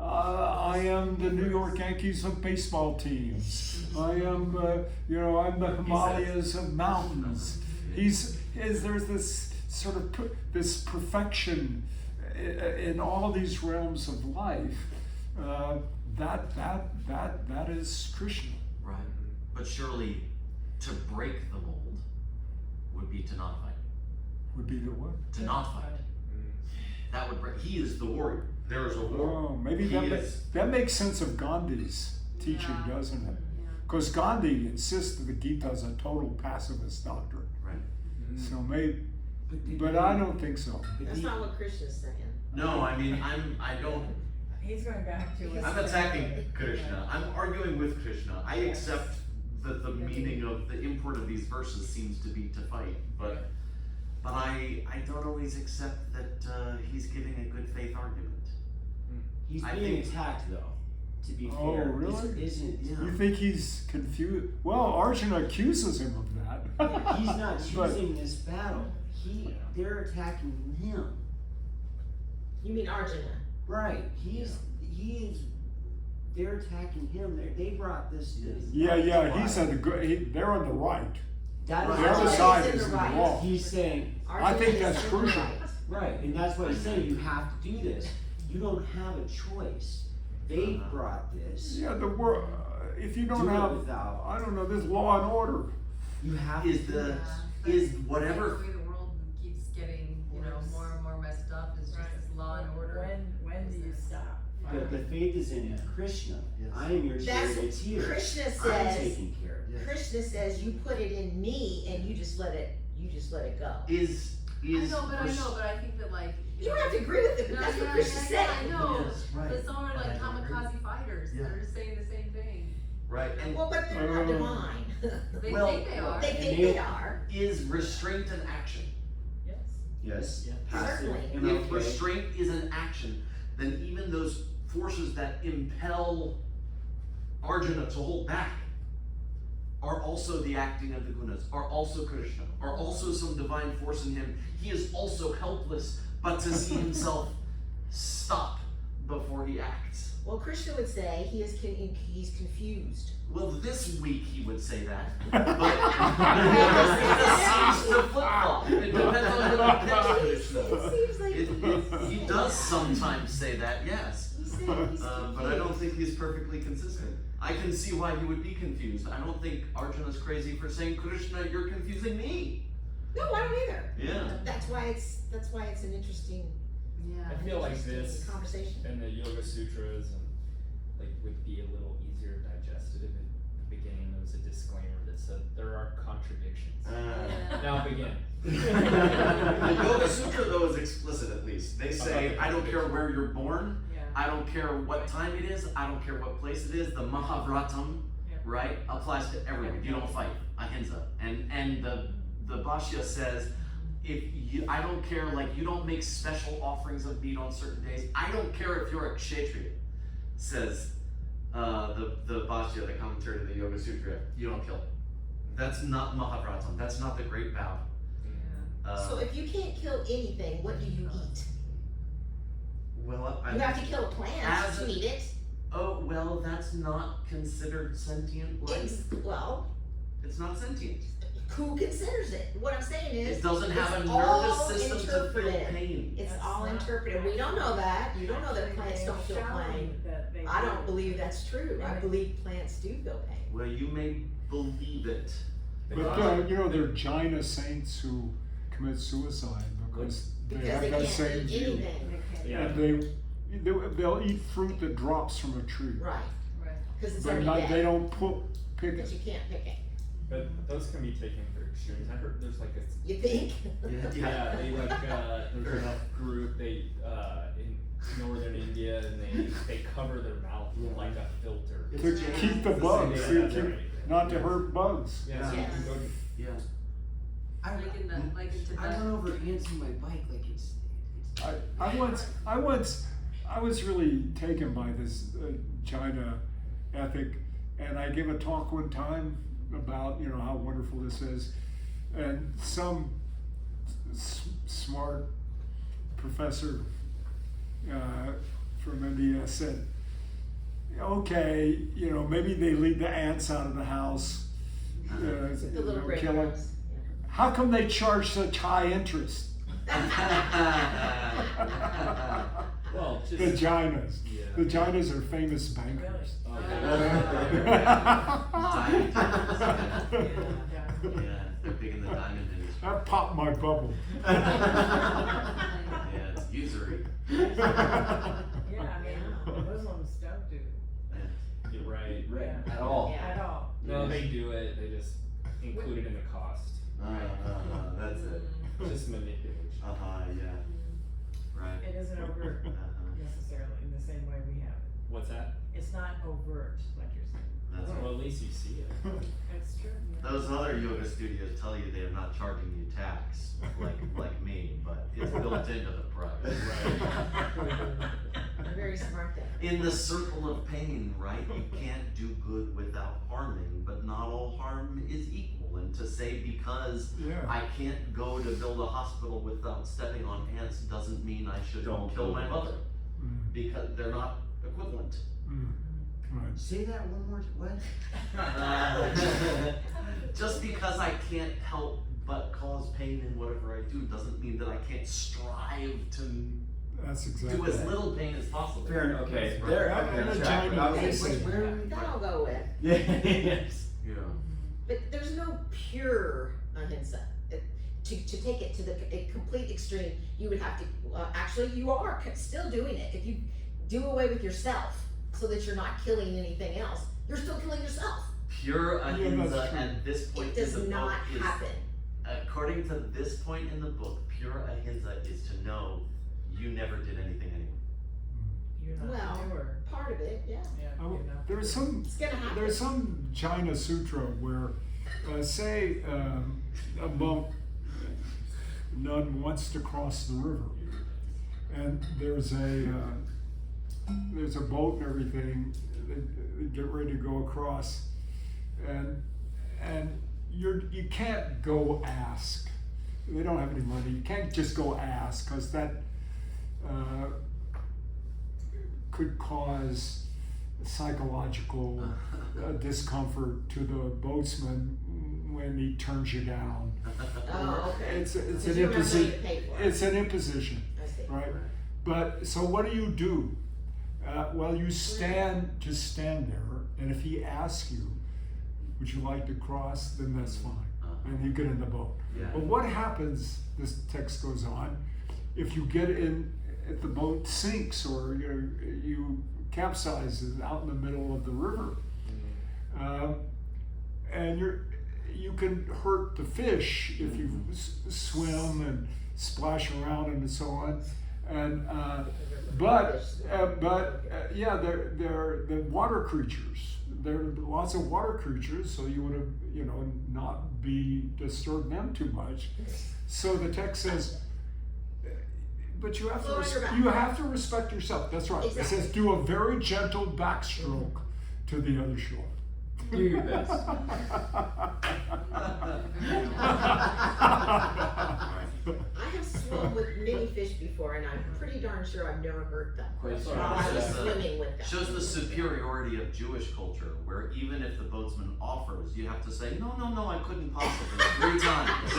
I am the New York Yankees of baseball teams. I am, I'm the Himalayas of mountains. There's this sort of this perfection in all these realms of life. That is Krishna. Right. But surely to break the mold would be to not fight. Would be the what? To not fight. That would break. He is the warrior. There is a war. Oh, maybe that makes sense of Gandhi's teaching, doesn't it? Because Gandhi insists that the Gita is a total pacifist doctrine. Right. So maybe, but I don't think so. That's not what Krishna's saying. No, I mean, I don't. He's going back to. I'm attacking Krishna. I'm arguing with Krishna. I accept that the meaning of the import of these verses seems to be to fight, but I don't always accept that he's giving a good faith argument. He's I being think- attacked though, to be Oh, fair. really? This isn't, You think he's confused? Well, Arjuna accuses him of that. he's not But- choosing this battle. They're attacking him. You mean Arjuna? Right. They're attacking him. They brought this. Yeah, he's on the good. They're on the right. That Right. is The other Arjuna side is in is the in the right. wrong. He's saying, I think Arjuna is that's in the crucial. right. right, and that's what he's saying. You have to do this. You don't have a choice. They brought this. Yeah, the world. If you don't Do it have, without. I don't know, this law and order. You have Is to. the But is The whatever way the world keeps getting, more and more messed up is just this law and order. When do you stop? The faith is in Krishna. Yes. I am your That's charioteer. Krishna I'm says. taking care of it. Krishna says you put it in me and you just let it go. is I know, but I think that like. You don't have to agree with it, but that's what Krishna said. I know, Yes, right. but some are like And I don't agree. kamikaze fighters, Yeah. they're just saying the same thing. right? And Well, but they're not divine. They Well, think they are. They think they are. is restraint an action? Yes. Yes. Yeah. Passive. Certainly. and If okay. restraint is an action, then even those forces that impel Arjuna to hold back are also the acting of the gunas, are also Krishna, are also some divine force in him. He is also helpless, but to see himself stop before he acts. Well, Krishna would say he's confused. Well, this week he would say that, but it just seems to flip-flop. It depends on who you catch Krishna. It seems like He does sometimes say that, yes. he's saying he's But I don't think he's perfectly consistent. I can see why he would be confused. I don't think Arjuna's crazy for saying, Krishna, you're confusing me. No, I don't either. Yeah. That's why it's an interesting Yeah. I feel like this conversation. and the Yoga Sutras and would be a little easier digested if at the beginning there was a disclaimer that said there are contradictions. Yeah. Now begin. The Yoga Sutra, though, is explicit at least. They say, I don't care where you're born, Yeah. I don't care what time it is, I don't care what place it is. The Mahavratam, Yeah. right, applies to everyone. You don't fight, ahimsa. And the Bhashya says, I don't care, like you don't make special offerings of meat on certain days. I don't care if you're a kshatriya, says the Bhashya, the commentary to the Yoga Sutra. You don't kill. That's not Mahavratam. That's not the great vow. So if you can't kill anything, what do you eat? Well, You have to kill a plant As to a- eat it. Oh, well, that's not considered sentient life. Well, It's not sentient. who considers it? What I'm saying is, It doesn't have a it's nervous all system to feel interpreted. pain. It's That's all not interpreted. We don't know that. You don't know that Actually, plants they don't have feel shown pain. that they I do. don't believe that's true. I Right. believe plants do feel pain. Well, you may believe it. But there are Jaina saints who commit suicide because they Because have they that can't same eat view. anything. They can't. Yeah. And they'll eat fruit that drops from a tree, Right. Right. Because it's but already they dead. don't pick But it. you can't pick it. But those can be taken for extremes. I heard there's like a You think? yeah, they like there's a group in northern India and they cover their mouth with like a filter. It's To Jaina. keep the It's bugs, Jaina. not to hurt bugs. Yeah, so you can go to Yeah. Like in Tibet. I run over ants on my bike like it's I was really taken by this Jaina ethic, and I gave a talk one time about, you know, how wonderful this is. And some smart professor from India said, okay, you know, maybe they lead the ants out of the house. The little gray kill 'em. ones. How come they charge such high interest? Well, just Vaginas. yeah. Vaginas are famous bankers. Yeah, they're big in the diamond industry. That popped my bubble. Yeah, it's usury. Yeah, I mean, the Muslims don't do You're right. Right, Yeah. at all. Yeah. at all. No, they do it. They just include it in the cost. That's it. It's just manipulation. Yeah. Right. It isn't overt necessarily in the same way we have it. What's that? It's not overt, like you're saying. That's right. Well, at least you see it. That's true. Yeah. Those other yoga studios tell you they're not charging you tax, like me, but it's built into the price. They're very smart there. In the circle of pain, right? You can't do good without harming, but not all harm is equal. And to say because Yeah. I can't go to build a hospital without stepping on ants doesn't mean I should Don't kill do my it. mother, because they're not equivalent. Right. Say that one more, what? Just because I can't help but cause pain in whatever I do doesn't mean that I can't strive to That's exactly. do as little pain as possible. Fair enough. Okay, Right. there. That Okay, and on a track, but I was giant gonna say, basic. where are we? That I'll go with. Yes. Yeah. But there's no pure ahimsa. To take it to the complete extreme, you would have to, actually you are still doing it. If you do away with yourself so that you're not killing anything else, you're still killing yourself. Pure that's ahimsa true. at this point It in does the not book is, happen. according to this point in the book, pure ahimsa is to know you never did anything anyway. You're not Well, the doer. part of it, yeah. Yeah, Oh, you're not the there's doer. some It's gonna happen. There's some Jaina Sutra where, say, a monk, nun wants to cross the river, and there's a boat and everything. They get ready to go across, and you can't go ask. They don't have any money. You can't just go ask because that could cause psychological discomfort to the boatsman when he turns you down. Oh, okay. It's an Because you don't have money to imposition. pay for it. It's an imposition, I see. right? But so what do? Well, you just stand there, and if he asks you, "Would you like to cross?" then that's fine, and you get in the boat. Yeah. But what happens? This text goes on. If you get in, if the boat sinks or you capsizes out in the middle of the river, and you can hurt the fish if you swim and splash around and so on. And yeah, they're the water creatures. There are lots of water creatures, so you would have not disturb them too much. So the text says, but you have to respect yourself. That's right. Exactly. It says do a very gentle backstroke to the other shore. Do your best. I have swum with many fish before, and I'm pretty darn sure I've never hurt them Quite while sorry. I was Shows the- swimming with them. Shows the superiority of Jewish culture, where even if the boatsman offers, you have to say, no, I couldn't possibly, 3 times.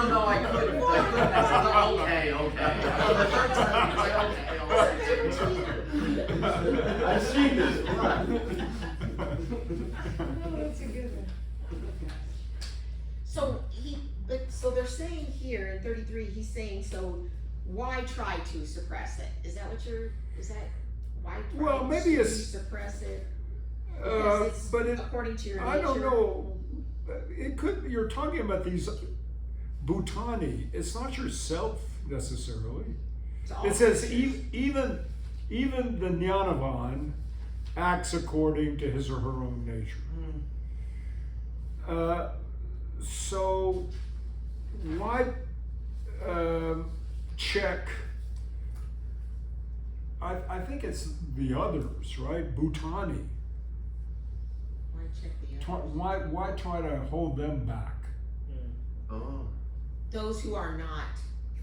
No, I couldn't. Okay. Oh, the 3rd time, you say, okay. I've seen this. Oh, that's a good one. So they're saying here in 33, he's saying, so why try to suppress it? Is that why try Well, maybe to it's- suppress it? Because it's but according to your nature. I don't know. It could. You're talking about these Bhutani. It's not yourself necessarily. It's all It says creatures. even the Jnanavan acts according to his or her own nature. So why check I think it's the others, right? Bhutani. Why check the others? Why try to hold them back? Oh. Those who are not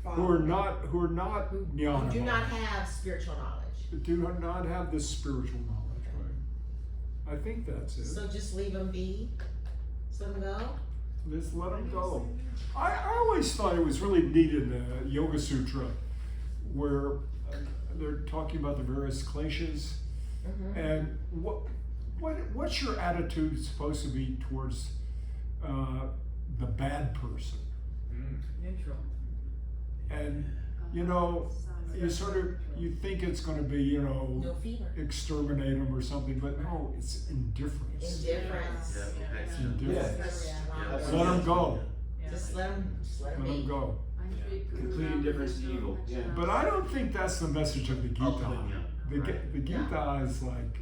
Who are following. not Who jnana. do not have spiritual knowledge. Do not have this spiritual knowledge, right? I think that's it. So just leave them be? Just let them go? Just let them go. I always thought it was really neat in the Yoga Sutra where they're talking about the various kleshas Mm-hmm. and what's your attitude supposed to be towards the bad person? Neutral. And you know, you think it's going to be, you know, No fever. exterminate them or something, but no, it's indifference. Indifference. Yeah, okay. It's indifference. That's Yeah. strong. Let them go. Yeah. Just let them Let be. them go. Complete indifference to evil, yeah. But I don't think that's the message of the Gita. Ultimate, yeah. The Gita is like,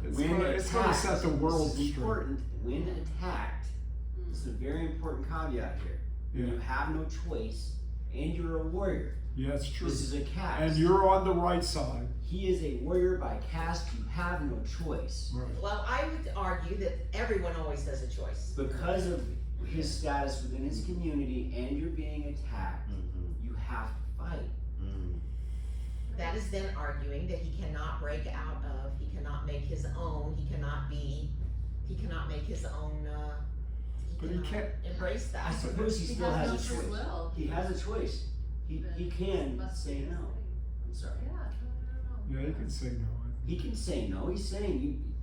it's When gonna set the world this is straight. important, when attacked, this is a very important caveat here. Yeah. You have no choice, and you're a warrior. Yeah, it's true. This is a caste. And you're on the right side. He is a warrior by caste. You have no choice. Right. Well, I would argue that everyone always has a choice. Because of his status within his community and you're being attacked, you have to fight. That is then arguing that he cannot break out of, he cannot make his own, he cannot make his own, But he cannot can't- embrace I that. suppose he still has a choice. Will. He has a choice. He can say no. I'm sorry. Yeah, you can say no. He can say no. He's saying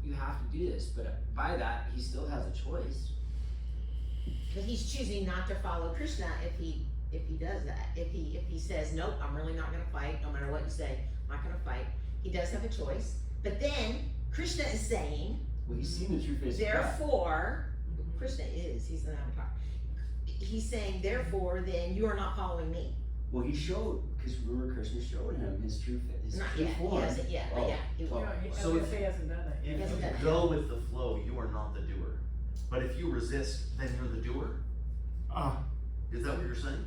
you have to do this, but by that he still has a choice. But he's choosing not to follow Krishna if he does that. If he says, nope, I'm really not gonna fight, no matter what you say, I'm not gonna fight. He does have a choice. But then Krishna is saying, Well, he's seen the true face of God. therefore, Krishna he's an avatar. He's saying, therefore, then you are not following me. Well, he showed, because remember Krishna showed him his true Not true yet, he form. hasn't yet, but Oh, yeah, he oh. will. No, he, So I if- guess he hasn't done that yet. If Yes, you it does. go with the flow, you are not the doer. But if you resist, then you're the doer? Ah, Is that what you're saying?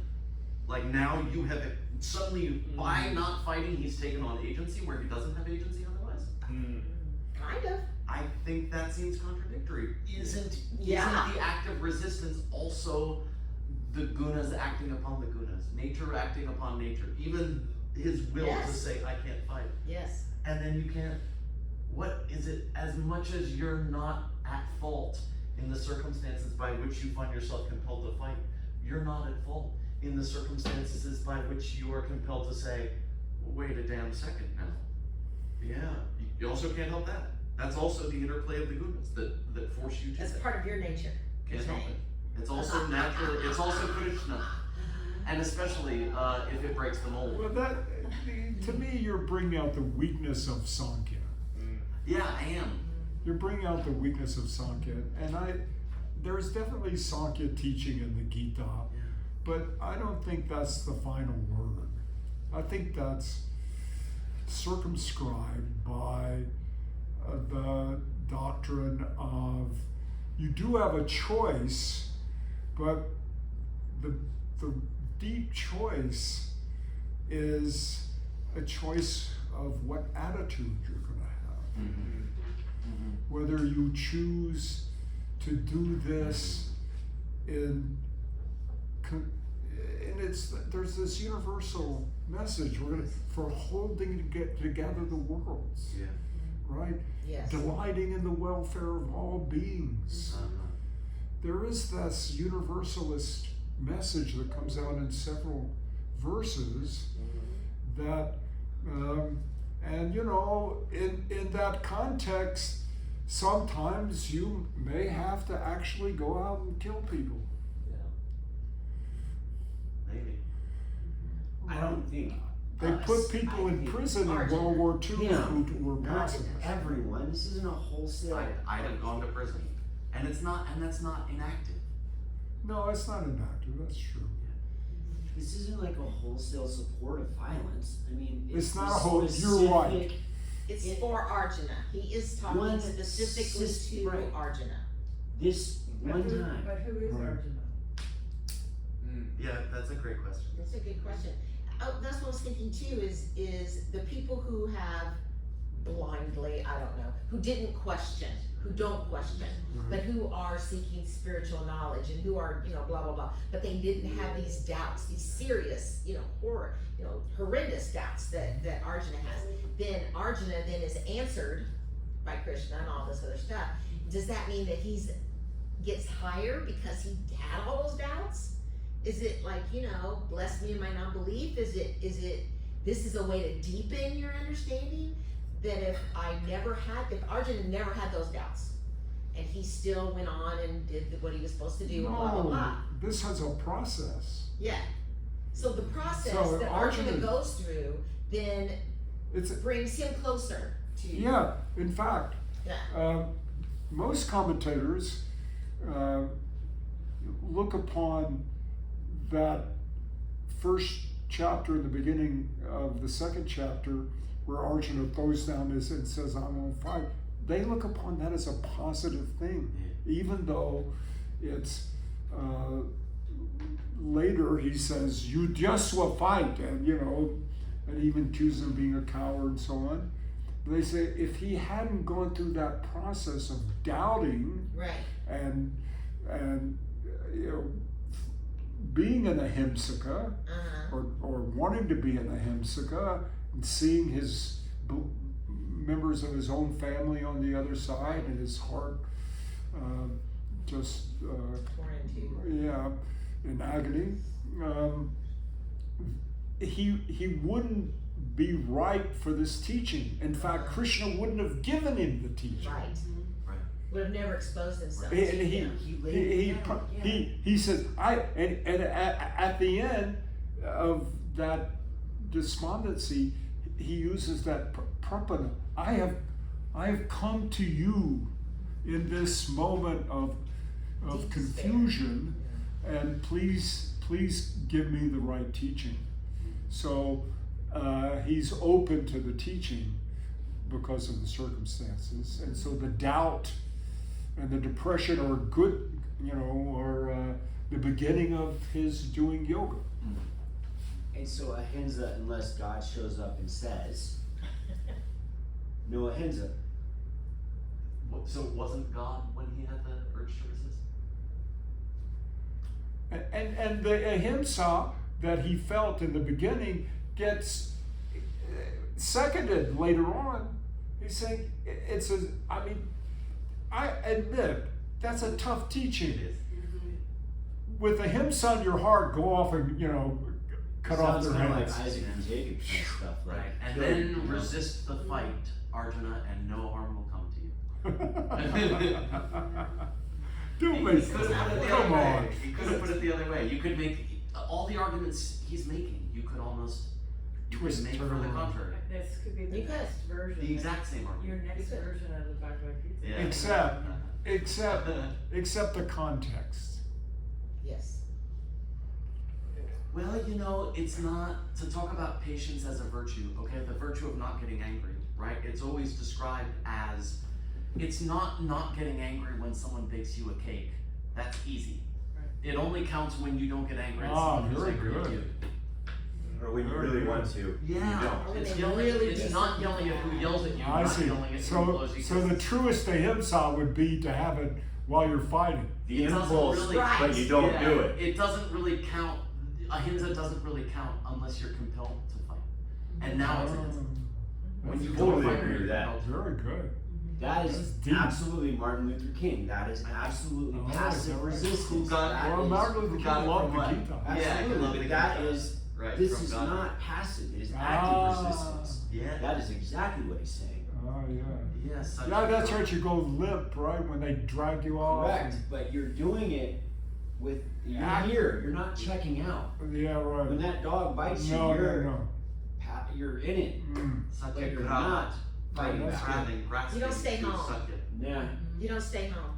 Like now you have, suddenly by not fighting, he's taken on agency where he doesn't have agency otherwise? Kind of. I think that seems contradictory. Isn't Yeah. the act of resistance also the gunas acting upon the gunas? Nature acting upon nature? Even his will to Yes. say, I can't fight. Yes. And then you can't, what is it, as much as you're not at fault in the circumstances by which you find yourself compelled to fight, you're not at fault in the circumstances by which you are compelled to say, wait a damn second now. Yeah, you also can't help that. That's also the interplay of the gunas that force you to That's that. part of your nature. Can't help it. It's also natural, it's also Krishna. And especially if it breaks the mold. well, to me, you're bringing out the weakness of Sankhya. Yeah, I am. You're bringing out the weakness of Sankhya, and there's definitely Sankhya teaching in the Gita, but I don't think that's the final word. I think that's circumscribed by the doctrine of you do have a choice, but the deep choice is a choice of what attitude you're going to have. Whether you choose to do this there's this universal message for holding together the worlds, Yeah. right? Yes. Delighting in the welfare of all beings. There is this universalist message that comes out in several verses that, and you know, in that context, sometimes you may have to actually go out and kill people. Maybe. I don't think They put people in prison in World War II Yeah. who were not pacifists. everyone. This isn't a wholesale. I'd have gone to prison. And that's not inactive. No, it's not inactive, that's true. This isn't like a wholesale support of violence. I mean, It's not for a whole- you're right. specific- It's for Arjuna. He is talking One specifically to right. Arjuna. This one time. But who is Right. Arjuna? Yeah, that's a great question. That's a good question. that's what I was thinking too, is the people who have blindly, I don't know, who didn't question, who don't question, but who are seeking spiritual knowledge and who are, blah, blah, blah, but they didn't have these doubts, these serious, horrendous doubts that Arjuna has. Then Arjuna then is answered by Krishna and all this other stuff. Does that mean that gets higher because he had all those doubts? Is it like, bless me in my non-belief? Is it, this is a way to deepen your understanding? That if Arjuna never had those doubts, and he still went on and did what he was supposed to do, and blah, blah, blah. This has a process. Yeah. So the process So that Arjuna goes through then brings him closer to. Yeah, in fact, Yeah. most commentators look upon that first chapter in the beginning of the second chapter where Arjuna throws down and says, I'm on fire. They look upon that as a positive thing, even though it's later he says, you just will fight, and and even accuses him of being a coward and so on. They say if he hadn't gone through that process of doubting, Right. and being an ahimsaka, or wanting to be an ahimsaka, and seeing his members of his own family on the other side, and his heart just in agony, he wouldn't be ripe for this teaching. In fact, Krishna wouldn't have given him the teaching. Right. Right. Would have never exposed himself. And he says, at the end of that despondency, he uses that prapana. I have come to you in this moment of Deep confusion, and please give me the right teaching. So he's open to the teaching because of the circumstances, and so the doubt and the depression are good, are the beginning of his doing yoga. And so ahimsa, unless God shows up and says, no ahimsa. So it wasn't God when he had the urge to resist? And the ahimsa that he felt in the beginning gets seconded later on. He's saying I admit that's a tough teaching. It is. With ahimsa in your heart, go off and cut off their Sounds heads. like Isaac and Jacob kind of stuff. Like, Right. And kill then them, resist the fight, Arjuna, and no harm will come to you. Don't make He could have put it the come other on. way. He could have put it the other way. You could make all the arguments he's making. You could Twist, make for turn the around. contrary. This could be the You could. next version. The exact same Your argument. next You could. version of the Bhagavad Gita. Yeah. Except the context. Yes. Well, it's not to talk about patience as a virtue, okay? The virtue of not getting angry, right? It's always described as, it's not getting angry when someone bakes you a cake. That's easy. Right. It only counts when you don't get angry at Ah, someone who's very angry at good. you. Or when you really want to. Yeah, When it's they yelling. really It's do not something yelling at who bad. yells at you. I Not see. yelling at who So blows you. the truest ahimsa would be to have it while you're fighting. The It doesn't impulse, really- but you don't Yeah, do it. It doesn't really count. Ahimsa doesn't really count unless you're compelled to fight. And now it's ahimsa. When you Totally go fight, agree with you're that. compelled to. Very good. That That's is deep. absolutely Martin Luther King. That is absolutely Oh, passive okay. resistance. Who got- That Well, is- Martin Luther King got it loved from the what? Gita. Yeah, Absolutely. That is, Right, this from is God. not passive. It is Ah. active resistance. Yeah. That is exactly what he's saying. Oh yeah. Yeah, such Yeah, a- that's right. You go limp, right, when they drag you off. Correct. But you're doing it with, you're here. You're not checking out. Yeah, right. When that dog bites you, No, you're, no, you're in it. no. Such But a you're crowd. not fighting That's back. You don't stay home. Yeah. You don't stay home.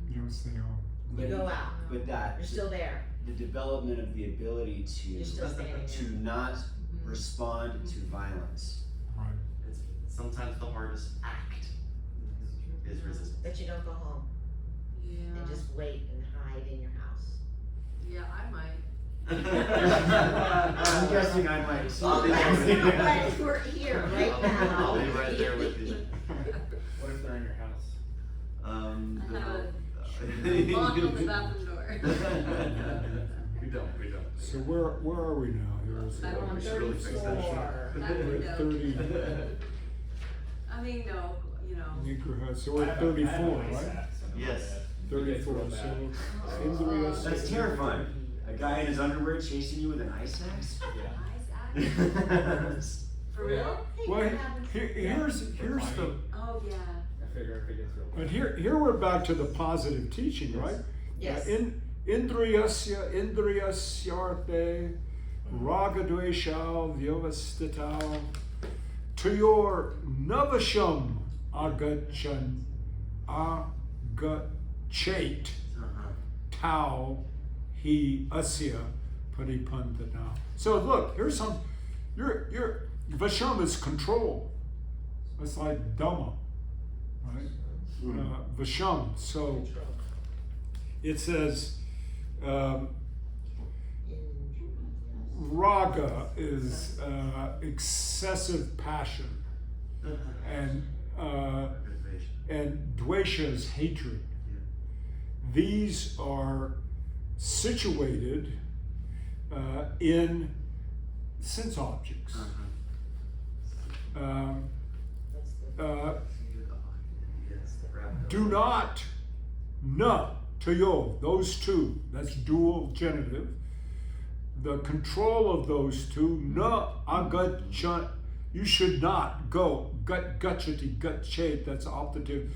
You don't stay home. You go out. But that, You're still there. the development of the ability You're still standing to there. not respond to violence. Right. It's sometimes the hardest act is resistance. That you don't go home Yeah, and just wait and hide in your house. yeah, I might I'm guessing I might. I'll be That's there. not what we're here right now. I'll be right there with you. What if they're in your house? I have they'll- lock on the bathroom door. We don't. So where are we now? Here's I'm on We should really fix that shit. 34. I we're would at know. 30. I mean, no, you know. Neighborhood. So we're at 34, right? Yes. 34. So Indriya. That's terrifying. A guy in his underwear chasing you with an ice axe? Yeah. For real? Well, here's the. Oh, yeah. I figure if it gets real. But here we're back to the positive teaching, right? Yes. Indriyasyarte ragadvesha vyavastitao to your navasham agachan agachet tau he asya paripandana. So look, here's some. Your vasham is control. It's like dhamma, right? Vasham. So it says raga is excessive passion, and dvesha is hatred. These are situated in sense objects. Do not, to yo, those two, that's dual genitive. The control of those two, na agachan, you should not go, gachati, gachet, that's optative.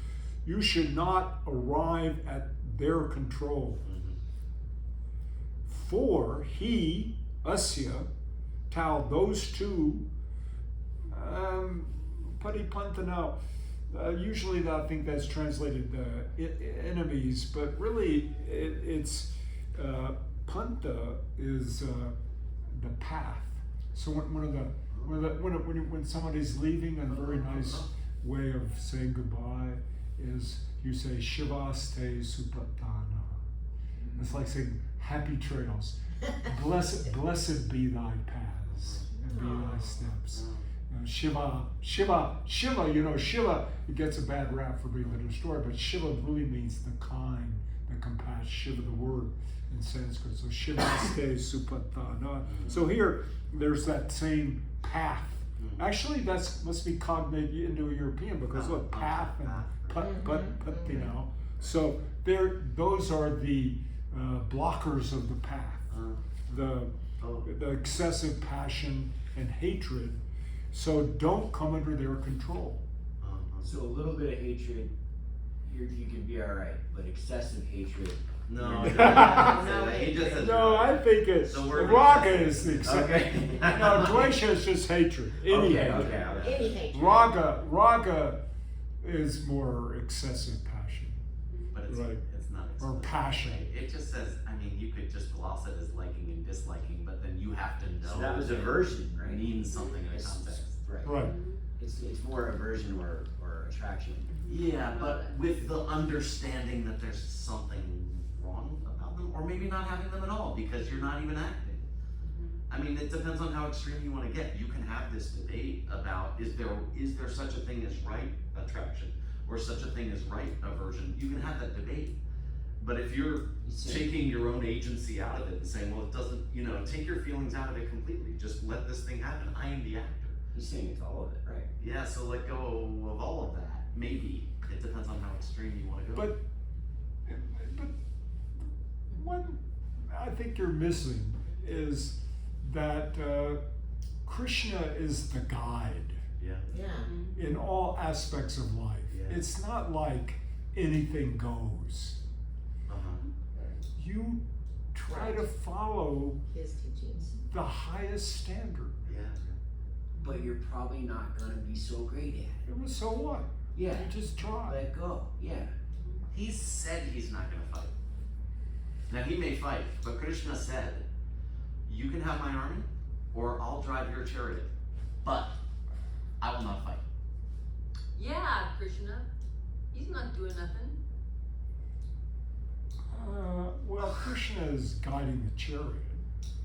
You should not arrive at their control. For he, asya, tau, those two, paripantana. Usually I think that's translated enemies, but really it's panta is the path. So when somebody's leaving, a very nice way of saying goodbye is you say Shivaste Supatana. It's like saying happy trails. Blessed be thy paths and be thy steps. Shiva, you know, Shiva, it gets a bad rap for being the destroyer, but Shiva really means the kind, the compassion, Shiva, the word in Sanskrit. So Shiva stays supatana. So here, there's that same path. Actually, that's must be cognate Indo-European because look, path and put, you know. So those are the blockers of the path, the excessive passion and hatred. So don't come under their control. So a little bit of hatred, you can be all right, but excessive hatred. No, he just says No, I think it's The word raga is the excessive. Okay. No, dvesha is just hatred. Any hatred. Any hatred. Raga is more excessive passion. But it's Right. it's not. Or explicit. passion. It just says. I mean, you could just gloss it as liking and disliking, but then you have to know. So that was aversion, right? It means something in a context. Right. Right. It's more aversion or attraction. Yeah, but with the understanding that there's something wrong about them, or maybe not having them at all because you're not even acting. I mean, it depends on how extreme you want to get. You can have this debate about is there such a thing as right attraction or such a thing as right aversion. You can have that debate. But if you're taking your own agency out of it and saying, well, it doesn't, take your feelings out of it completely. Just let this thing happen. I am the actor. He's saying it's all of it, right? Yeah, so let go of all of that. Maybe. It depends on how extreme you want to go. But one I think you're missing is that Krishna is the guide Yeah. Yeah. in all aspects of life. Yeah. It's not like anything goes. You try to follow His teachings. the highest standard. Yeah. But you're probably not gonna be so great at it. So what? Yeah. You just try. Let go. Yeah. He said he's not going to fight. Now he may fight, but Krishna said, you can have my army, or I'll drive your chariot, but I will not fight. Yeah, Krishna. He's not doing nothing. Well, Krishna is guiding the chariot.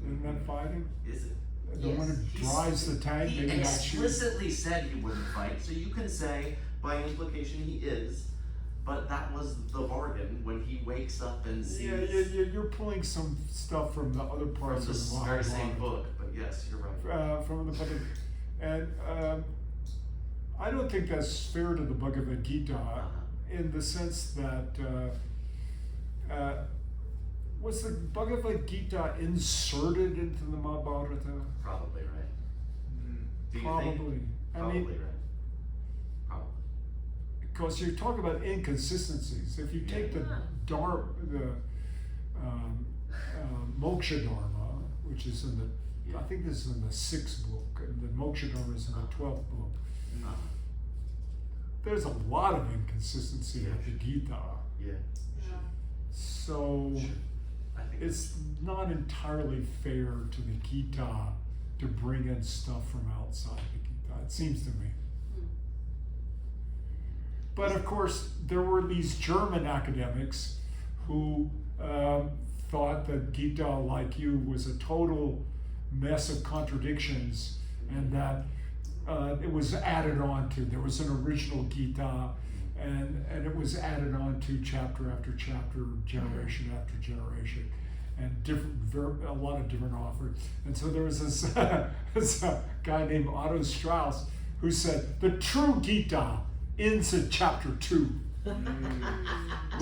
Isn't that fighting? Is it? The one who drives the tank, He maybe not shoot. explicitly said he wouldn't fight, so you can say, by implication, he is. But that was the bargain when he wakes up and sees You're pulling some stuff from the other from parts the of the very Bhagavad. same book. But yes, you're right. From the Bhagavad, and I don't think that's fair to the Bhagavad Gita in the sense that was the Bhagavad Gita inserted into the Mahabharata? Probably right. Do you Probably. think? I Probably mean, right. Probably. because you talk about inconsistencies. If you take the Moksha Dharma, which is in the, I think this is in the 6th book, and the Moksha Dharma is in the 12th book. There's a lot of inconsistency with the Gita. Yeah. So Sure. I think it's not entirely fair to the Gita to bring in stuff from outside the Gita, it seems to me. But of course, there were these German academics who thought that Gita, like you, was a total mess of contradictions, and that it was added on to. There was an original Gita, and it was added on to chapter after chapter, generation after generation, and a lot of different authors. And so there was this guy named Otto Strauss who said, the true Gita ends at chapter 2. Well,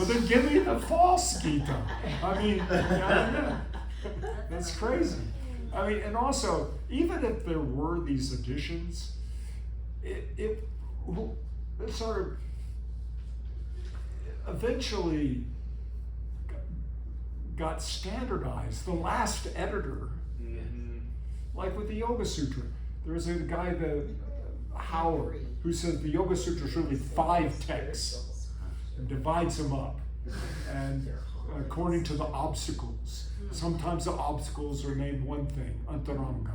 then give me the false Gita. I mean, that's crazy. I mean, and also, even if there were these additions, it sort of eventually got standardized. The last editor, like with the Yoga Sutra, there was a guy, Howard, who said the Yoga Sutra is really 5 texts and divides them up, and according to the obstacles. Sometimes the obstacles are named one thing, antaranga,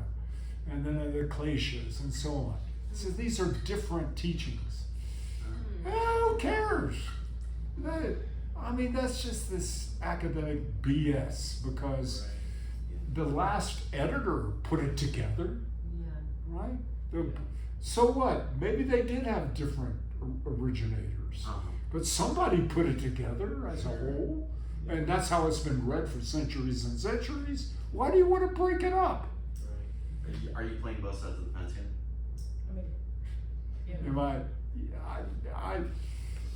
and then the kleshas, and so on. So these are different teachings. Who cares? I mean, that's just this academic BS, because the last editor put it together, right? So what? Maybe they did have different originators, but somebody put it together as a whole, and that's how it's been read for centuries and centuries. Why do you want to break it up? Are you playing both sides of the fence here? I mean, Am I?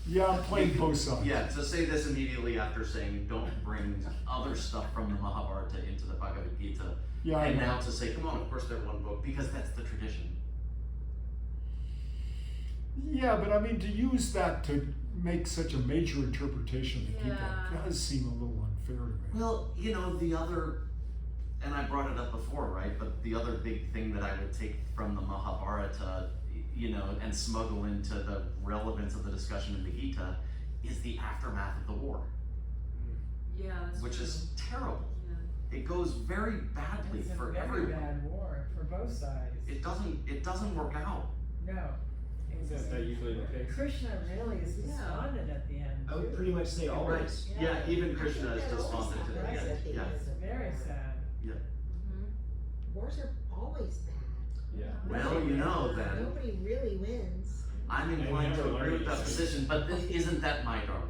Yeah, I'm playing both sides. Yeah, so say this immediately after saying don't bring other stuff from the Mahabharata into the Bhagavad Gita. Yeah, I and know. now to say, come on, of course they're one book, because that's the tradition. Yeah, but I mean, to use that to make such a major interpretation of the Gita does seem a little unfair to me. Well, the other, and I brought it up before, right? But the other big thing that I would take from the Mahabharata, and smuggle into the relevance of the discussion in the Gita is the aftermath of the war, That's which true. is terrible. It goes very badly it's a for very everyone. bad war for both sides. It doesn't work out. No. Is that usually the case? Krishna really is despondent at the end. I would too. pretty much say always. Yeah, even I Krishna think is that always despondent to the happens end. at the Yeah. end of the Very war. sad. Wars are always bad. Yeah. Well, then Nobody really wins. I'm And inclined never to agree learn with that anything. position, but isn't that my dharma?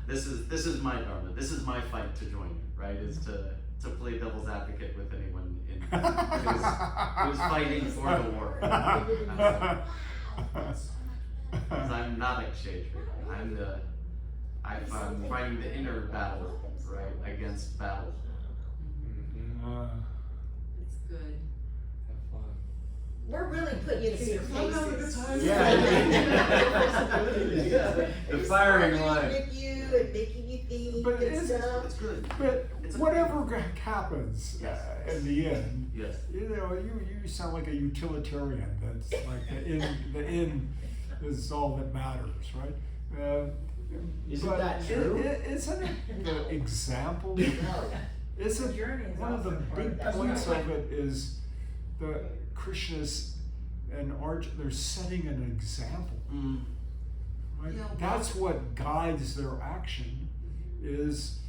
This is my dharma. This is my fight to join you, right? Is to play devil's advocate with anyone who's fighting for the war. Because I'm not Kshetriya. I'm fighting the inner battle, right, against battle. It's good. Have fun. We're really putting you through your paces. The firing line. With you and making you think But and it's- stuff. It's good. But It's whatever happens Yes. in the end, Yes. you sound like a utilitarian. That's like the end is all that matters, right? Isn't but that true? Isn't it the example? Isn't The journey is one of the also part big of that. points of it is the Krishna's and Arjuna, they're setting an example. Right? Yeah, well- That's what guides their action is,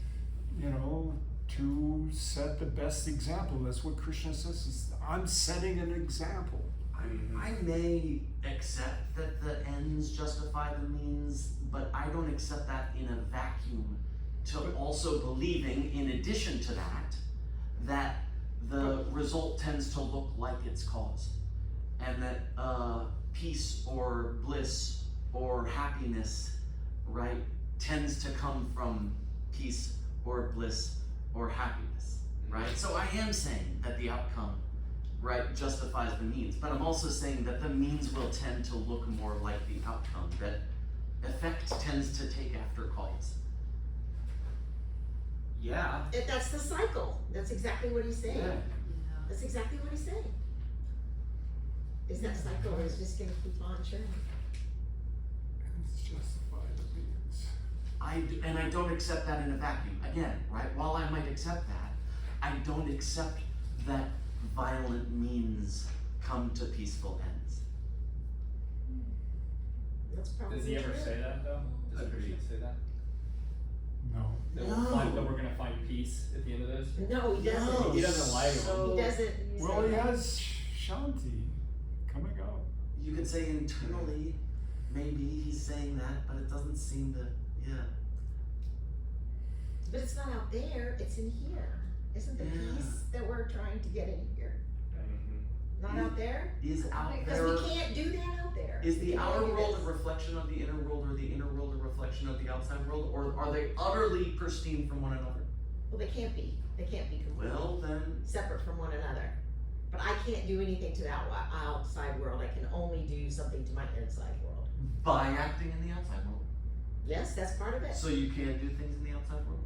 to set the best example. That's what Krishna says, is I'm setting an example. I may accept that the ends justify the means, but I don't accept that in a vacuum, to also believing, in addition to that, that the result tends to look like its cause. And that peace or bliss or happiness, right, tends to come from peace or bliss or happiness, right? So I am saying that the outcome, right, justifies the means, but I'm also saying that the means will tend to look more like the outcome, that effect tends to take after cause. Yeah. That's the cycle. That's exactly what he's saying. Yeah. That's exactly what he's saying. Is that cycle is just gonna keep on churning. It's justify the means. And I don't accept that in a vacuum. Again, right, while I might accept that, I don't accept that violent means come to peaceful ends. That's probably Does he ever true. say that though? Does Krishna say that? No. That, No. that we're gonna find peace at the end of this? No, he doesn't. No. He doesn't lie to him. So He doesn't. Well, say he that. has Shanti coming up. you could say internally, maybe he's saying that, but it doesn't seem to, yeah. But it's not out there, it's in here. Isn't the Yeah. peace that we're trying to get in here not out there? Is out Because there, we can't do that out there. is We the can't outer do world this. a reflection of the inner world, or the inner world a reflection of the outside world, or are they utterly pristine from one another? Well, they can't be. They can't be completely Well, then, separate from one another. But I can't do anything to the outside world. I can only do something to my inside world. by acting in the outside world. Yes, that's part of it. So you can do things in the outside world?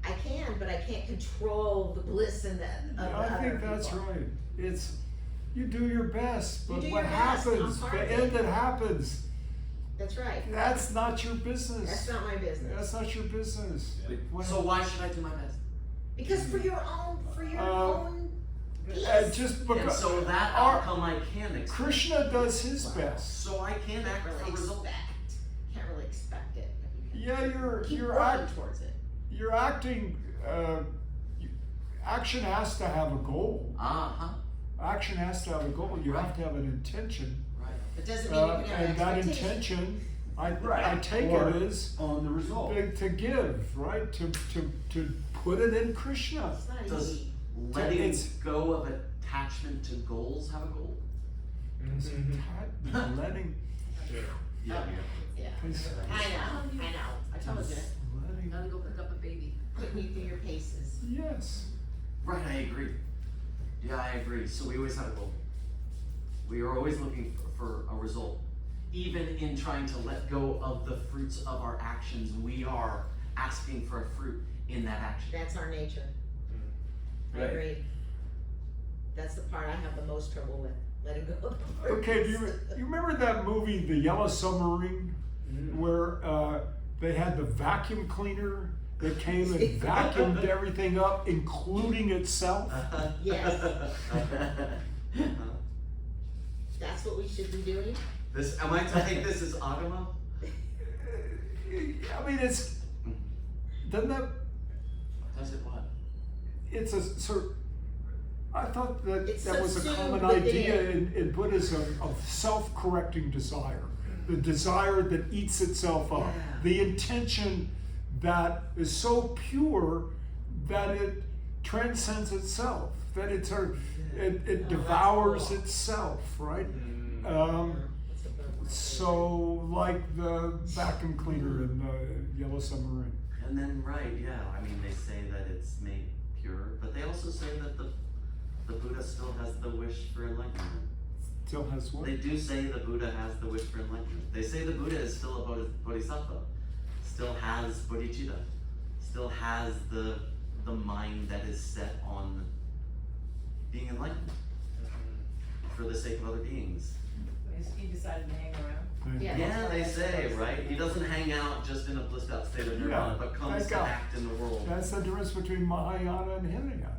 I can, but I can't control the bliss and the of Yeah, I other think that's people. right. It's, you do your best, You but do what your best. I'm happens, part the of it. end that happens, That's right. that's not your business. That's not my business. That's not your business. Yeah. When- So why should I do my best? Because for your own peace. just And because so that our- outcome I can expect. Krishna does his best. So I can Can't act really for results. Can't really expect it. But you Yeah, you're keep you're working towards it. you're acting. Action has to have a goal. Uh-huh, Action has to have a goal. You have to have an intention, right. It doesn't mean you can have and that expectation. intention, I Right. take Or it is on the result. to give, right? To put it in Krishna. It's not Does easy. letting It's- go of attachment to goals have a goal? Letting. Yeah. Yeah. Please. I know. I told you. Letting. Gotta go pick up a baby. Putting you through your paces. Yes. Right, I agree. Yeah, I agree. So we always have a goal. We are always looking for a result. Even in trying to let go of the fruits of our actions, we are asking for a fruit in that action. That's our nature. I Right. agree. That's the part I have the most trouble with. Letting go of the Okay, do fruits. you remember that movie, The Yellow Submarine, where they had the vacuum cleaner that came and vacuumed everything up, including itself? Yes. That's what we should be doing. This, am I to take this as agama? I mean, it's, doesn't that, Does it what? it's a sort of, I thought that It's that was a subsumed common idea within. in Buddhism of self-correcting desire. The desire that eats itself up. Yeah. The intention that is so pure that it transcends itself, that it sort of, it Oh, that's devours cool. itself, right? That's a good one. So like the vacuum cleaner in the Yellow Submarine. And then, right, yeah, I mean, they say that it's made pure, but they also say that the Buddha still has the wish for enlightenment. Still has what? They do say the Buddha has the wish for enlightenment. They say the Buddha is still a bodhisattva, still has bodhicitta, still has the mind that is set on being enlightened for the sake of other beings. He decided to hang around. Yeah. Yeah, they say, right? He doesn't hang out just in a blissed out state of nirvana, Yeah, but comes thank to God. act in the world. That's the difference between Mahayana and Hinayana.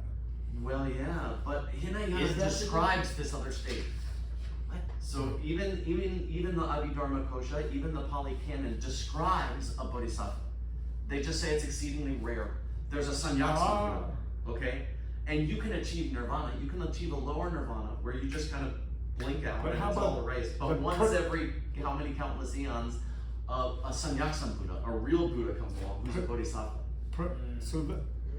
Well, yeah, but Hinayana Is that the describes this other state. What? So even the Abhidharma Kosha, even the Pali Canon describes a bodhisattva. They just say it's exceedingly rare. there's a sannyasa Buddha, okay? And you can achieve nirvana, you can achieve a lower nirvana where you just kind of blink out But and how it's all about- erased. But but once every how many countless eons, a sannyasa Buddha, a real Buddha comes along who's a bodhisattva. So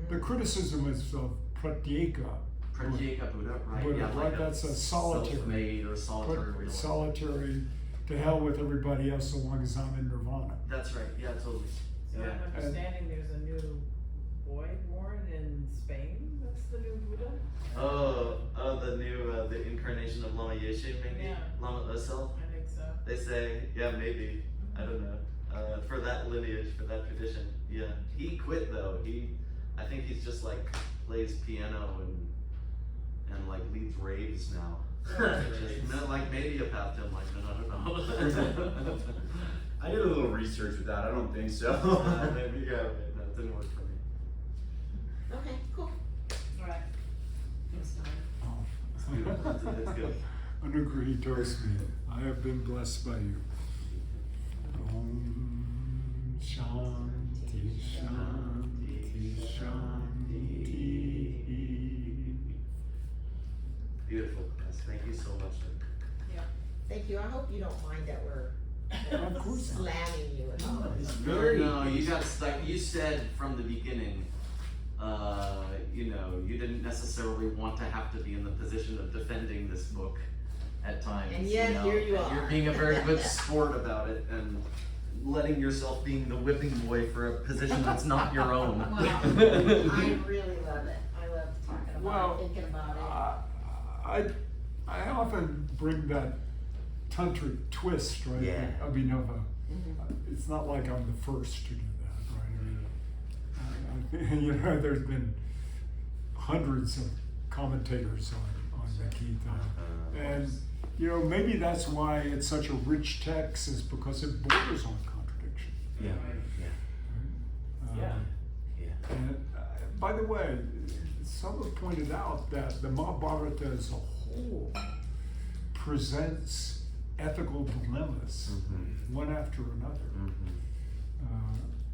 the criticism is of pratyeka. Pratyeka Buddha, right? Buddha, Yeah, right? like That's a solitary. self-made or solitary realization. Solitary, to hell with everybody else so long as I'm in nirvana. That's right, yeah, totally. So Yeah. I'm understanding there's a new boy born in Spain, that's the new Buddha? The new, the incarnation of Lama Yeshe, maybe? Yeah. Lama Usil? I think so. They say, yeah, maybe, I don't know, for that lineage, for that tradition, yeah. He quit though, I think he's just like plays piano and like leads raves now. Just, like maybe a path to enlightenment, I don't know. I did a little research with that. I don't think so. Maybe, yeah, no, it didn't work for me. Okay, cool. Alright. Next time. Oh. It's beautiful, it's good. Anugrihi Tosmi, I have been blessed by you. Om Shanti Shanti Shanti. Beautiful, yes, thank you so much. Thank you. I hope you don't mind that we're Of course not. slamming you at all. It's No, very. no, you got stuck. You said from the beginning, you know, you didn't necessarily want to have to be in the position of defending this book at times. And yet, you know, here you and are. You're being a very good sport about it and letting yourself being the whipping boy for a position that's not your own. Well, I really love it. I love talking about Well, it, thinking about I often bring that tantric twist, right? Yeah. Abhinava. it. It's not like I'm the first to do that, right? I mean, you know, there's been hundreds of commentators on the Gita. And, you know, maybe that's why it's such a rich text, is because it borders on contradiction. Yeah, yeah, Uh, Yeah. yeah. And by the way, some have pointed out that the Mahabharata as a whole presents ethical dilemmas, one after another.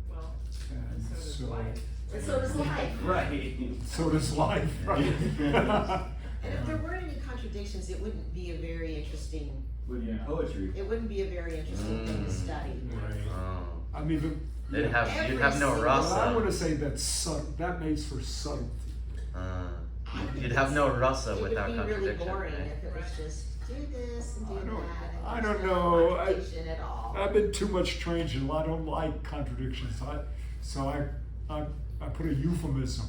Well, and And so does so, life. And so does life. Right. so does life, right? And if there weren't any contradictions, it wouldn't be a very interesting, Would be Yeah. poetry. it wouldn't be a very interesting thing to study. Oh. I mean, They'd have, you'd Every have no single- well, I want rasa. to say that makes for subtlety. You'd have no rasa It would without be really contradiction. boring right? if it was just do this and do I don't- that. And I there's don't no know. contradiction at all. I've been too much trained and I don't like contradictions. So I put a euphemism.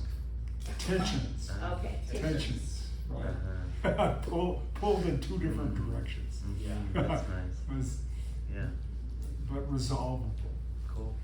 Tensions. Okay, Tensions. Right. Uh-huh. Pulled in two different directions. Yeah. That's nice. Was- Yeah, But resolvable. cool.